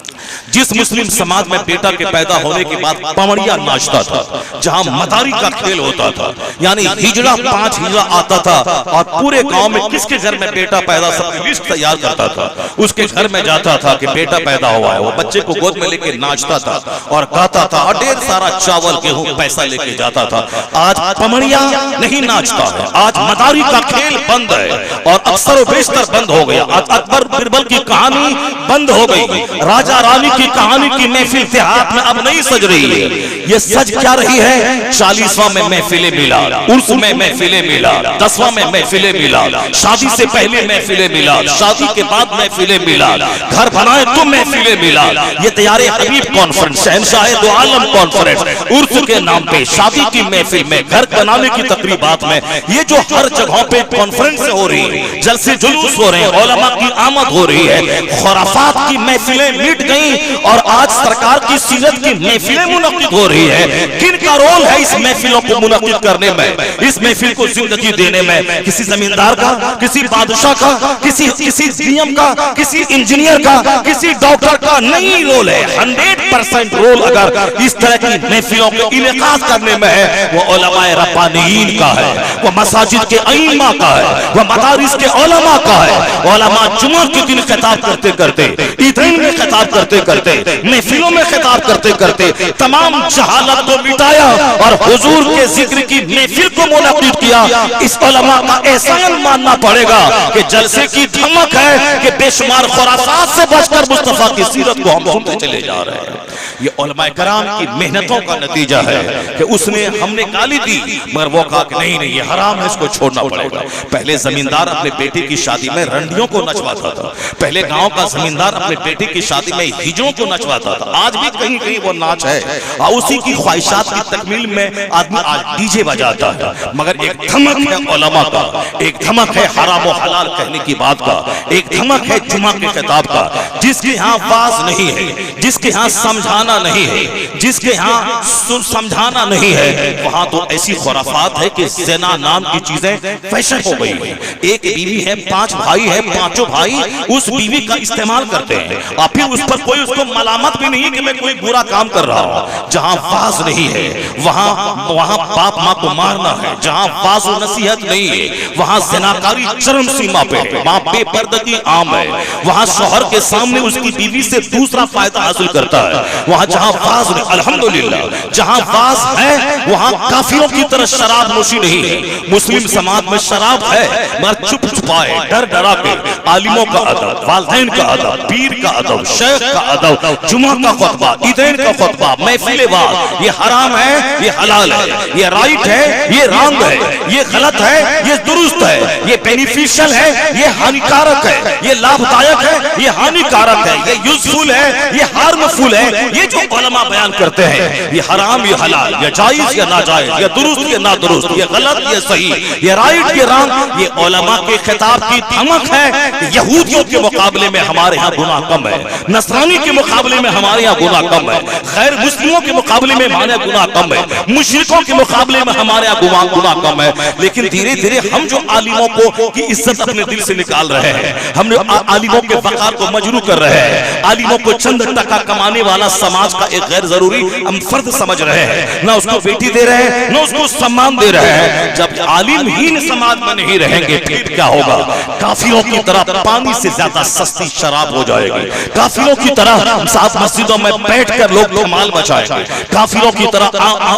S2: जिस मुस्लिम समाज में बेटा के पैदा होने के बाद पवड़िया नाचता था, जहां मदारी का खेल होता था, यानी हिजड़ा 5 हिजड़ा आता था और पूरे गांव में किसके घर में बेटा पैदा, सब लिस्ट तैयार करता था, उसके घर में जाता था कि बेटा पैदा हुआ है, वो बच्चे को गोद में लेके नाचता था और गाता था और ढेर सारा चावल गेहूं पैसा लेके जाता था। आज पवड़िया नहीं नाचता है, आज मदारी का खेल बंद है और अक्सर बेशतर बंद हो गया। आज अकबर बिरबल की कहानी बंद हो गई, राजा रानी की कहानी की महफिल देहात में अब नहीं सज रही है। ये सज क्या रही है? 40वां में महफिले मिलाद, उर्स में महफिले मिलाद, 10वां में महफिले मिलाद, शादी से पहले महफिले मिलाद, शादी के बाद महफिले मिलाद, घर बनाए तो महफिले मिलाद। ये तैयारे हबीब कॉन्फ्रेंस, शहंशाह दो आलम कॉन्फ्रेंस, उर्स के नाम पे शादी की महफिल में, घर बनाने की तकरीबात में, ये जो हर जगहों पे कॉन्फ्रेंस हो रही है, जलसे जुलूस हो रहे हैं, उलमा की आमद हो रही है, खुराफात की महफिलें मिट गई और आज सरकार की सीरत की महफिलें मुनक्किद हो रही है। किन का रोल है इस महफिलों को मुनक्किद करने में, इस महफिल को जिंदगी देने में? किसी जमींदार का, किसी बादशाह का, किसी सीएम का, किसी इंजीनियर का, किसी डॉक्टर का नहीं रोल है। 100% रोल अगर इस तरह की महफिलों को इनेकाद करने में है, वो उलमाए रब्बानीयीन का है, वो मसाजिद के अइम्मा का है, वो मदारिस के उलमा का है। उलमा जुमा के दिन खिताब करते करते, ईदैन में खिताब करते करते, महफिलों में खिताब करते करते तमाम जहालत को मिटाया और हुजूर के जिक्र की महफिल को मुनक्किद किया। इस उलमा का एहसान मानना पड़ेगा कि जलसे की धमक है कि बेशुमार खुराफात से बचकर मुस्तफा की सीरत को हम सुनते चले जा रहे हैं। ये उलमाए कराम की मेहनतों का नतीजा है कि उसने, हमने गाली दी मगर वो कहा कि नहीं नहीं ये हराम है, इसको छोड़ना पड़ेगा। पहले जमींदार अपने बेटे की शादी में रंडियों को नचवाता था, पहले गांव का जमींदार अपने बेटे की शादी में हिजों को नचवाता था। आज भी कहीं कहीं वो नाच है और उसी की ख्वाहिशात की तकमील में आदमी आज डीजे बजाता है। मगर एक धमक है उलमा का, एक धमक है हराम और हलाल कहने की बात का, एक धमक है जुमा के खिताब का। जिसके यहाँ वाज नहीं है, जिसके यहाँ समझाना नहीं है, जिसके यहाँ समझाना नहीं है, वहां तो ऐसी खुराफात है कि ज़िना नाम की चीजें फैशन हो गई है। एक बीवी है, 5 भाई है, पांचों भाई उस बीवी का इस्तेमाल करते हैं और फिर उस पर कोई उसको मलामत भी नहीं कि मैं कोई बुरा काम कर रहा हूं। जहां वाज नहीं है वहां बाप मां को मारना है, जहां वाज और नसीहत नहीं है वहां ज़िनाकारी चरम सीमा पे है, वहां बेपर्दगी आम है, वहां शौहर के सामने उसकी बीवी से दूसरा फायदा हासिल करता है। वहां जहां वाज नहीं, अल्हम्दुलिल्लाह जहां वाज है वहां काफिरों की तरह शराब नोशी नहीं है। मुस्लिम समाज में शराब है मगर चुप छुपाए, डर डरा के आलिमों का अदब, वालिदैन का अदब, पीर का अदब, शेख का अदब, जुमा का खुतबा, ईदैन का खुतबा, महफिल वाज, ये हराम है, ये हलाल है, ये राइट है, ये रॉन्ग है, ये गलत है, ये दुरुस्त है, ये बेनिफिशियल है, ये हानिकारक है, ये लाभदायक है, ये हानिकारक है, ये यूजफुल है, ये हार्मफुल है। ये जो उलमा बयान करते हैं ये हराम, ये हलाल, ये जायज, ये नाजायज, ये दुरुस्त, ये नादुरुस्त, ये गलत, ये सही, ये राइट, ये रॉन्ग, ये उलमा के खिताब की धमक है कि यहूदियों के मुकाबले में हमारे यहाँ गुनाह कम है, नसरानी के मुकाबले में हमारे यहाँ गुनाह कम है, गैर मुस्लिमों के मुकाबले में हमारे यहाँ गुनाह कम है, मुशरिकों के मुकाबले में हमारे यहाँ गुनाह कम है। लेकिन धीरे धीरे हम जो आलिमों को की इज्जत अपने दिल से निकाल रहे हैं, हम आलिमों के वकार को मजरू कर रहे हैं, आलिमों को चंद टका कमाने वाला समाज का एक गैर जरूरी हम फर्द समझ रहे हैं, ना उसको बेटी दे रहे हैं, ना उसको सम्मान दे रहे हैं। जब आलिमहीन समाज में नहीं रहेंगे फिर क्या होगा? काफिरों की तरह पानी से ज्यादा सस्ती शराब हो जाएगी, काफिरों की तरह साथ मस्जिदों में बैठकर लोग कमाल मचाएंगे, काफिरों की तरह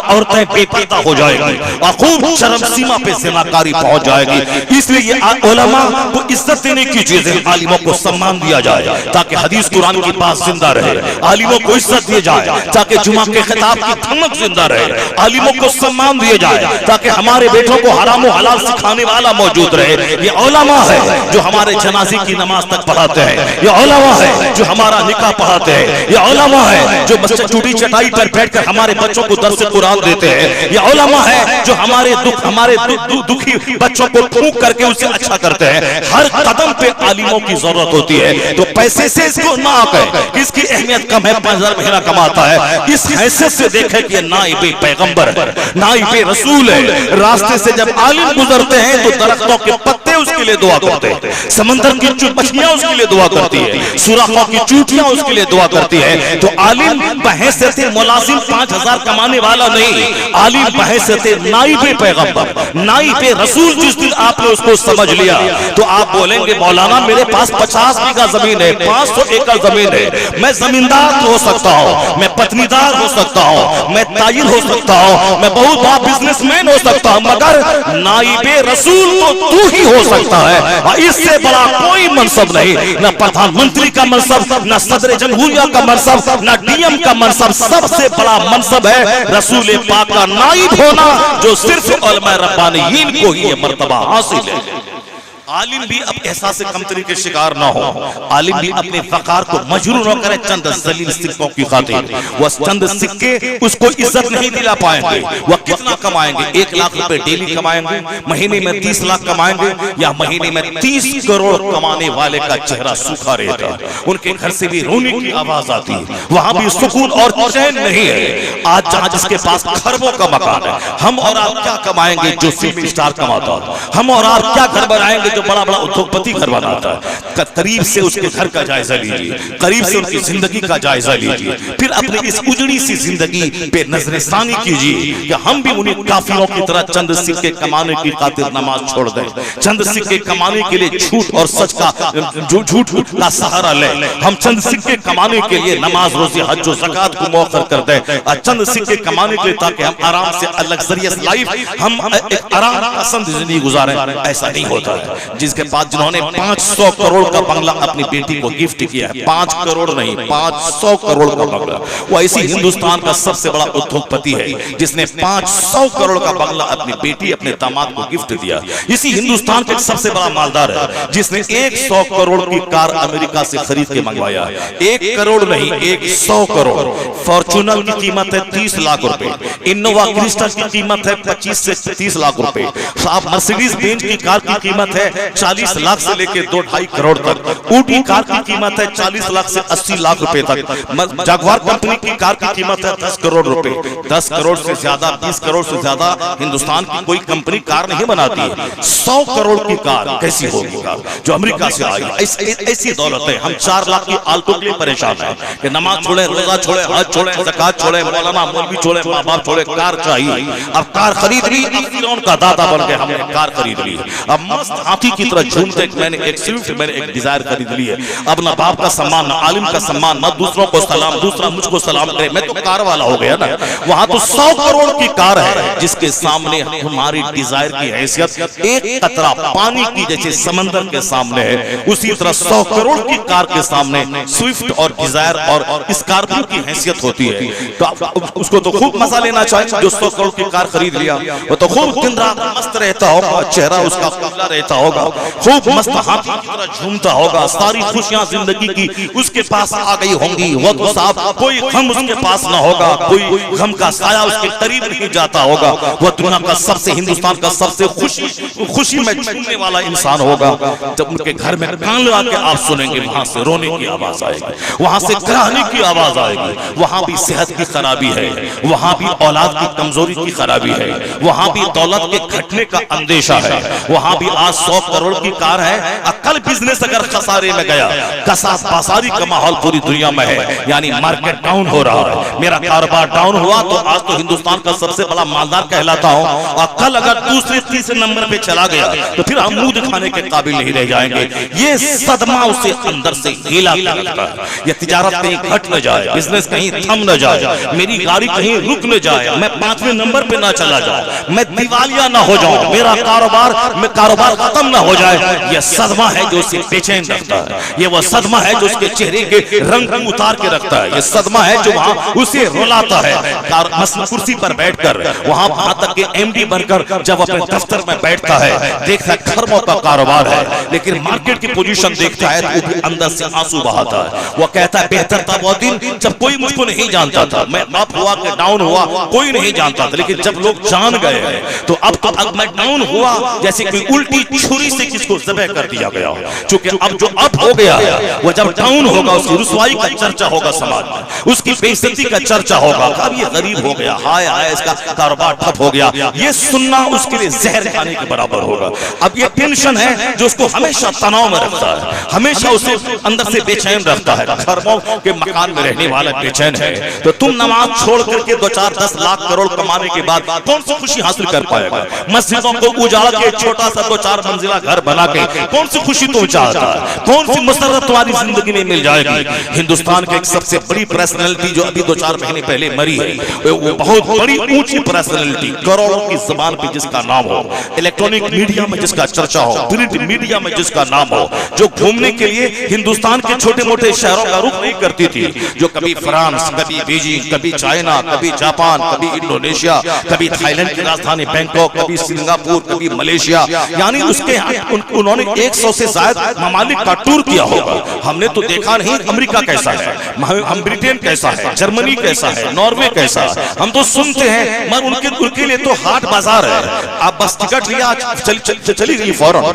S2: औरतें बेपर्दा हो जाएंगी और खूब चरम सीमा पे ज़िनाकारी पहुंच जाएगी। इसलिए ये उलमा को इज्जत देने की चीज है, आलिमों को सम्मान दिया जाए ताकि हदीस कुरान की बात जिंदा रहे, आलिमों को इज्जत दी जाए ताकि जुमा के खिताब की धमक जिंदा रहे, आलिमों को सम्मान दिए जाए ताकि हमारे बेटों को हराम और हलाल सिखाने वाला मौजूद रहे। ये उलमा है जो हमारे जनाजे की नमाज तक पढ़ाते हैं, ये उलमा है जो हमारा निकाह पढ़ाते हैं, ये उलमा है जो चूड़ी चटाई पर बैठकर हमारे बच्चों को दर्स कुरान देते हैं, ये उलमा है जो हमारे दुखी बच्चों को फूंक करके उसे अच्छा करते हैं। हर कदम पे आलिमों की जरूरत होती है। तो पैसे से इसको ना आके इसकी अहमियत कम है, 5000 महीना कमाता है, इस हैसियत से देखे कि नाइबे पैगंबर है, नाइबे रसूल है। रास्ते से जब आलिम गुजरते हैं तो दरख्तों के पत्ते उसके लिए दुआ करते हैं, समंदर की मछलियां उसके लिए दुआ करती है, सुराखों की चूटियां उसके लिए दुआ करती है। तो आलिम बहैसियत मुलाजिम 5000 कमाने वाला नहीं, आलिम बहैसियत नाइबे पैगंबर, नाइबे रसूल। जिस दिन आपने उसको समझ लिया तो आप बोलेंगे मौलाना मेरे पास 50 बीघा जमीन है, 500 एकड़ जमीन है, मैं जमींदार हो सकता हूँ, मैं पत्नीदार हो सकता हूँ, मैं ताजिर हो सकता हूँ, मैं बहुत बड़ा बिजनेसमैन हो सकता हूँ, मगर नाइबे रसूल तो तू ही हो सकता है। इससे बड़ा कोई मनसब नहीं, न प्रधानमंत्री का मनसब, न सदर जमहूरिया का मनसब, न डीएम का मनसब। सबसे बड़ा बड़ा मनसब है रसूल पाक का नाइब होना, जो सिर्फ उलमा रब्बानीयीन को ही ये मर्तबा हासिल है। आलिम भी अब एहसास कमतरी के शिकार ना हो, आलिम भी अपने वकार को मजरूर न करे चंद जलील सिक्कों की खातिर। वह चंद सिक्के उसको इज्जत नहीं दिला पाएंगे। वह कितना कमाएंगे, 1 लाख रुपए डेली कमाएंगे, महीने में 30 लाख कमाएंगे, या महीने में 30 करोड़ कमाने वाले का चेहरा सूखा रहता है, उनके घर से भी रोने की आवाज आती है, वहां भी सुकून और चैन नहीं है। आज जहां जिसके पास खरबों का मकान है, हम और आप क्या कमाएंगे जो फिल्म स्टार कमाता है? हम और आप क्या घर बनाएंगे जो बड़ा बड़ा उद्योगपति घर बनाता है? करीब से उसके घर का जायजा लीजिए, करीब से उनकी जिंदगी का जायजा लीजिए, फिर अपनी इस उजड़ी सी जिंदगी पे नजरसानी कीजिए कि हम भी उन्हीं काफिरों की तरह चंद सिक्के कमाने की खातिर नमाज छोड़ दें, चंद सिक्के कमाने के लिए झूठ और सच का झूठ का सहारा लें। हम चंद सिक्के कमाने के लिए नमाज, रोजे, हज और ज़कात को मौखर कर दें, और चंद सिक्के कमाने के लिए ताकि हम आराम से लग्जरियस लाइफ, हम एक आराम पसंद जिंदगी गुजारें। ऐसा नहीं होता है। जिसके पास जिन्होंने 500 करोड़ का बंगला अपनी बेटी को गिफ्ट किया है, 5 करोड़ नहीं 500 करोड़ का बंगला, वो इसी हिंदुस्तान का सबसे बड़ा उद्योगपति है जिसने 500 करोड़ का बंगला अपनी बेटी, अपने दामाद को गिफ्ट दिया। इसी हिंदुस्तान के सबसे बड़ा मालदार है जिसने 100 करोड़ की कार अमेरिका से खरीद के मंगवाया। 1 करोड़ नहीं 100 करोड़। फॉर्च्यूनर की कीमत है 30 लाख रुपए, इनोवा क्रिस्टा की कीमत है 25 से 30 लाख रुपए, मर्सिडीज बेंज की कार की कीमत है 40 लाख से लेके 2-2.5 करोड़ तक। ऊटी कार की कीमत है 40 लाख से 80 लाख रुपए तक। जागवार कंपनी की कार की कीमत है 10 करोड़ रुपए। 10 करोड़ से ज्यादा, 20 करोड़ से ज्यादा हिंदुस्तान की कोई कंपनी कार नहीं बनाती है। 100 करोड़ की कार कैसी होगी कार जो अमेरिका से आई? ऐसी दौलत है। हम 4 लाख की आल्टो के लिए परेशान है कि नमाज छोड़े, रोजा छोड़े, हज छोड़े, ज़कात छोड़े, मौलाना मौलवी छोड़े, माँ बाप छोड़े, कार चाहिए। अब कार खरीद ली, फिरौन का दादा बन गए, हमने कार खरीद ली। अब मस्त हाथी की तरह झूमते, मैंने एक स्विफ्ट, मैंने एक डिजायर खरीद ली है। अब ना बाप का सम्मान, ना आलिम का सम्मान, ना दूसरों को सलाम, दूसरा मुझको सलाम करे, मैं तो कार वाला हो गया ना। वहां तो 100 करोड़ की कार है जिसके सामने हमारी डिजायर की हैसियत एक कतरा पानी की जैसे समंदर के सामने है, उसी तरह 100 करोड़ की कार के सामने स्विफ्ट और डिजायर और स्कॉर्पियो की हैसियत होती है। तो उसको तो खूब मजा लेना चाहिए जो 100 करोड़ की कार खरीद लिया। वो तो खूब दिन रात मस्त रहता होगा, चेहरा उसका खुला रहता होगा, खूब मस्त हाथी की तरह झूमता होगा, सारी खुशियां जिंदगी की उसके पास आ गई होंगी। वो तो साहब कोई गम उसके पास ना होगा, कोई गम का साया उसके करीब नहीं जाता होगा। वह दुनिया का सबसे, हिंदुस्तान का सबसे खुशी में झूमने वाला इंसान होगा। जब उनके घर में कान लगा के आप सुनेंगे, वहां से रोने की आवाज आएगी, वहां से कराहने की आवाज आएगी। वहां भी सेहत की खराबी है, वहां भी औलाद की कमजोरी की खराबी है, वहां भी दौलत के घटने का अंदेशा है, वहां भी आज 100 करोड़ की कार है। कल बिजनेस अगर खसारे में गया, कसास बाजारी का माहौल पूरी दुनिया में है, यानी मार्केट डाउन हो रहा है, मेरा कारोबार डाउन हुआ तो आज तो हिंदुस्तान का सबसे बड़ा मालदार कहलाता हूं, और कल अगर दूसरे तीसरे नंबर पे चला गया तो फिर हम मुंह दिखाने के काबिल नहीं रह जाएंगे। ये सदमा उसे अंदर से हिला के रखता है। ये तिजारत कहीं घट न जाए, बिजनेस कहीं थम न जाए, मेरी गाड़ी कहीं रुक न जाए, मैं 5वें नंबर पे ना चला जाऊं, मैं दिवालिया ना हो जाऊं, मेरा कारोबार खत्म ना हो जाए। यह सदमा है जो उसे बेचैन रखता है, ये वो सदमा है जो उसके चेहरे के रंग को उतार के रखता है, ये सदमा है जो वहां उसे रुलाता है। कुर्सी पर बैठकर वहां तक के एमडी बनकर जब अपने दफ्तर में बैठता है, देखता है खरबों का कारोबार है, लेकिन मार्केट की पोजीशन देखता है तो भी अंदर से आंसू बहाता है। वो कहता है बेहतर था वो दिन जब कोई मुझको नहीं जानता था, मैं अप हुआ कि डाउन हुआ कोई नहीं जानता था, लेकिन जब लोग जान गए तो अब मैं डाउन हुआ जैसे कोई उल्टी छुरी से किसको ज़बह कर दिया गया हो। क्योंकि अब जो अप हो गया वो जब डाउन होगा उसकी रुसवाई का चर्चा होगा समाज में, उसकी बेइज्जती का चर्चा होगा। अब ये गरीब हो गया, हाय हाय इसका कारोबार ठप हो गया, ये सुनना उसके लिए जहर खाने के बराबर होगा। अब ये टेंशन है जो उसको हमेशा तनाव में रखता है, हमेशा उसे अंदर से बेचैन रखता है। खरबों के मकान में रहने वाला बेचैन है, तो तुम नमाज छोड़ करके 2-4-10 लाख करोड़ कमाने के बाद कौन सी खुशी हासिल कर पाएगा? मस्जिदों को उजाड़ के छोटा सा 2-4 मंजिला घर बना के कौन सी खुशी तुम चाहता है, कौन सी मसरत तुम्हारी जिंदगी में मिल जाएगी। हिंदुस्तान की एक सबसे बड़ी पर्सनैलिटी जो अभी 2-4 महीने पहले मरी है, वो बहुत बड़ी ऊंची पर्सनैलिटी, करोड़ों की जुबान पे जिसका नाम हो, इलेक्ट्रॉनिक मीडिया में जिसका चर्चा हो, प्रिंट मीडिया में जिसका नाम हो, जो घूमने के लिए हिंदुस्तान के छोटे मोटे शहरों का रुख नहीं करती थी, जो कभी फ्रांस, कभी बीजिंग, कभी चाइना, कभी जापान, कभी इंडोनेशिया, कभी थाईलैंड की राजधानी बैंकॉक, कभी सिंगापुर, कभी मलेशिया, यानी उसके उन्होंने 100 से ज्यादा ममालिक का टूर किया होगा। हमने तो देखा नहीं अमेरिका कैसा है, हम ब्रिटेन कैसा है, जर्मनी कैसा है, नॉर्वे कैसा है, हम तो सुनते हैं, मगर उनके लिए तो हाट बाजार है। आप बस टिकट लिया चली गई फौरन।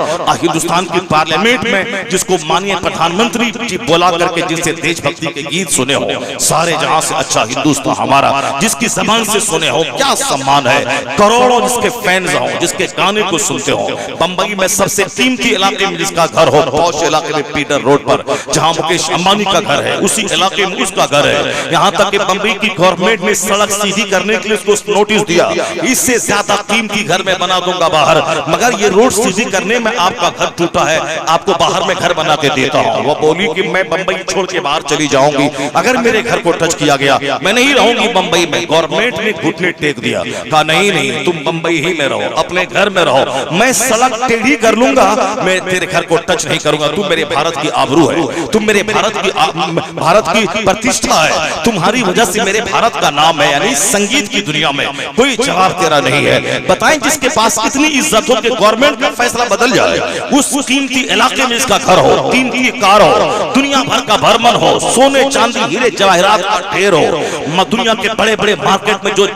S2: हिंदुस्तान की पार्लियामेंट में जिसको माननीय प्रधानमंत्री जी बोला करके जिससे देशभक्ति के गीत सुने हो, सारे जहां से अच्छा हिंदुस्तान हमारा, जिसकी जबान से सुने हो, क्या सम्मान है। करोड़ों जिसके फैंस हो, जिसके गाने को सुनते हो। बंबई में सबसे कीमती इलाके में जिसका घर हो, पौष इलाके में पीटर रोड पर जहां मुकेश अंबानी का घर है, उसी इलाके में उसका घर है। यहाँ तक कि बंबई की गवर्नमेंट ने सड़क सीधी करने के लिए उसको नोटिस दिया, इससे ज्यादा कीमती घर में बना दूंगा बाहर, मगर ये रोड सीधी करने में आपका घर टूटा है, आपको बाहर में घर बना के देता हूँ। वो बोली कि मैं बंबई छोड़ के बाहर चली जाऊंगी, अगर मेरे घर को टच किया गया मैं नहीं रहूंगी बंबई में। गवर्नमेंट ने घुटने टेक दिया, कहा नहीं तुम बंबई ही में रहो, अपने घर में रहो, मैं सड़क टेढ़ी कर लूंगा, मैं तेरे घर को टच नहीं करूंगा। तुम मेरे भारत की आबरू है, तुम मेरे भारत की प्रतिष्ठा है, तुम्हारी वजह से मेरे भारत का नाम है। यानी संगीत की दुनिया में कोई जवाब तेरा नहीं है। बताएं जिसके पास इतनी इज्जत हो कि गवर्नमेंट का फैसला बदल जाए, उस कीमती इलाके में इसका घर हो, कीमती कार हो, दुनिया भर का भरमन हो, सोने चांदी हीरे जवाहरात का ढेर हो, दुनिया के बड़े बड़े मार्केट में जो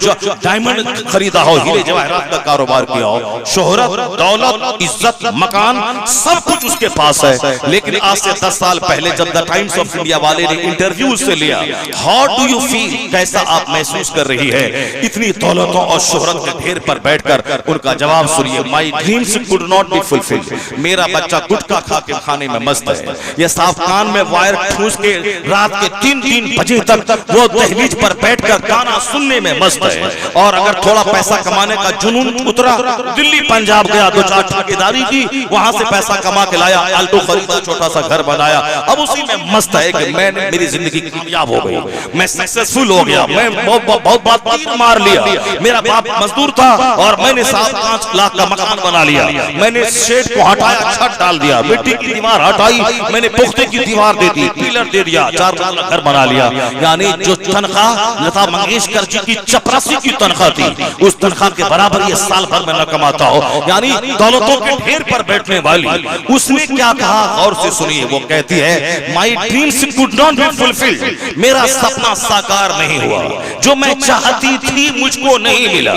S2: डायमंड खरीदा हो, हीरे जवाहरात का कारोबार किया हो, शोहरत, दौलत, इज्जत, मकान, सब कुछ उसके पास है। लेकिन आज से 10 साल पहले जब द टाइम्स ऑफ इंडिया वाले ने इंटरव्यू उससे लिया, हाउ डू यू फील, कैसा आप महसूस कर रही है इतनी दौलतों और शोहरत के ढेर पर बैठकर, उनका जवाब सुनिए, my dreams could not be fulfilled, मेरा बच्चा गुटखा खा के खाने में मस्त है, ये साफ कान में वायर ठूस के रात के 3-3 बजे तक वो दहलीज पर बैठकर गाना सुनने में मस्त है। और अगर थोड़ा पैसा कमाने का जुनून उतरा, दिल्ली पंजाब गया, 2-4 ठेकेदारी की, वहां से पैसा कमा के लाया, आल्टो खरीदा, छोटा सा घर बनाया, अब उसी में मस्त है कि मैंने मेरी जिंदगी कामयाब हो गई, मैं सक्सेसफुल हो गया, मैं बहुत बात तीर मार लिया, मेरा बाप मजदूर था और मैंने 7-5 लाख का मकान बना लिया, मैंने शेड को हटाया, छत डाल दिया, मिट्टी की दीवार हटाई, मैंने पुख्ते की दीवार दे दी, पिलर दे दिया, 4 मंजिला घर बना लिया। यानी जो तनख्वाह लता मंगेशकर जी की 84 की तनख्वाह थी, उस तनख्वाह के बराबर ये साल भर में न कमाता हो। यानी दौलतों के ढेर पर बैठने वाली, उसने क्या कहा गौर से सुनिए, वो कहती है my dreams could not be fulfilled, मेरा सपना साकार नहीं हुआ, जो मैं चाहती थी मुझको नहीं मिला।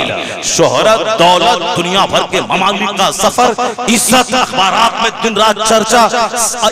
S2: शोहरत, दौलत, दुनिया भर के ममालिक का सफर, इज्जत, अखबारात में दिन रात चर्चा,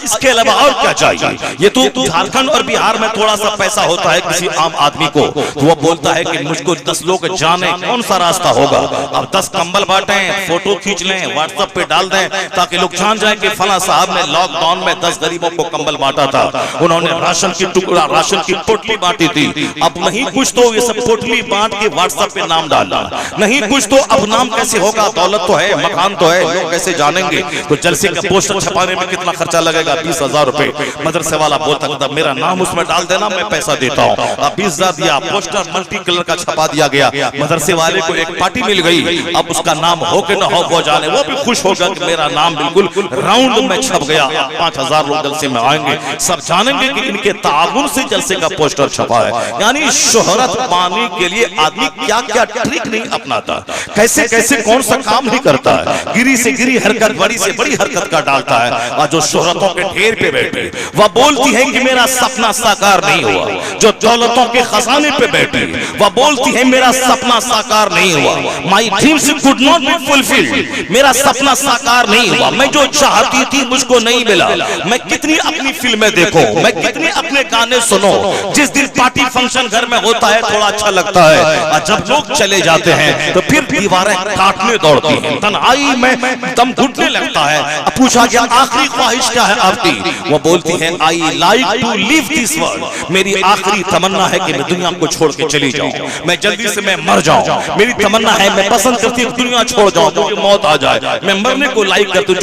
S2: इसके अलावा और क्या चाहिए। ये तो झारखंड और बिहार में थोड़ा सा पैसा होता है किसी आम आदमी को, तो वो बोलता है कि मुझको 10 लोग जाने, कौन सा रास्ता होगा। अब 10 कंबल बांटें, फोटो खींच लें, व्हाट्सएप पे डाल दें, ताकि लोग जान जाए कि फला साहब ने लॉकडाउन में 10 गरीबों को कंबल बांटा था, उन्होंने राशन की टुकड़ा, राशन की पोटली बांटी थी। अब नहीं कुछ तो ये सब पोटली बांट के व्हाट्सएप पे नाम डालना, नहीं कुछ तो अब नाम कैसे होगा, दौलत तो है, मकान तो है, लोग कैसे जानेंगे। तो जलसे का पोस्टर छपाने में कितना खर्चा लगेगा, 20,000 रुपए। मदरसे वाला बोलता था मेरा नाम उसमें डाल देना, मैं पैसा देता हूँ। अब 20,000 दिया, पोस्टर मल्टी कलर का छपा दिया गया, मदरसे वाले को एक पार्टी मिल गई, अब उसका नाम हो के न हो वो जाने, वो भी खुश होगा कि मेरा नाम बिल्कुल राउंड में छप गया, 5,000 लोग जलसे में आएंगे, सब जानेंगे कि इनके ताउन से जलसे का पोस्टर छपा है। यानी शोहरत पाने के लिए आदमी क्या क्या ट्रिक नहीं अपनाता, कैसे कैसे कौन सा काम नहीं करता है, गिरी से गिरी हरकत, बड़ी से बड़ी हरकत का डालता है। और जो शोहरतों के ढेर पे बैठे, वह बोलती है कि मेरा सपना साकार नहीं हुआ। जो दौलतों के खजाने पे बैठी, वह बोलती है मेरा सपना साकार नहीं हुआ, my dreams could not be fulfilled, मेरा सपना साकार नहीं हुआ, मैं जो चाहती थी मुझको नहीं मिला। मैं कितनी अपनी फिल्में देखूं, मैं कितने अपने गाने सुनो, जिस दिन पार्टी फंक्शन घर में होता है थोड़ा अच्छा लगता है, और जब लोग चले जाते हैं तो फिर दीवारें काटने दौड़ती हैं, तन्हाई में दम घुटने लगता है। अब पूछा गया आखिरी ख्वाहिश क्या है आपकी, वो बोलती है I like to live this world, मेरी आखिरी तमन्ना है कि मैं दुनिया को छोड़ के चली जाऊं, मैं जल्दी से मैं मर जाऊं, मेरी तमन्ना है, मैं पसंद करती हूं दुनिया छोड़ जाऊं, मुझे मौत आ जाए, मैं मरने को लाइक करती हूं।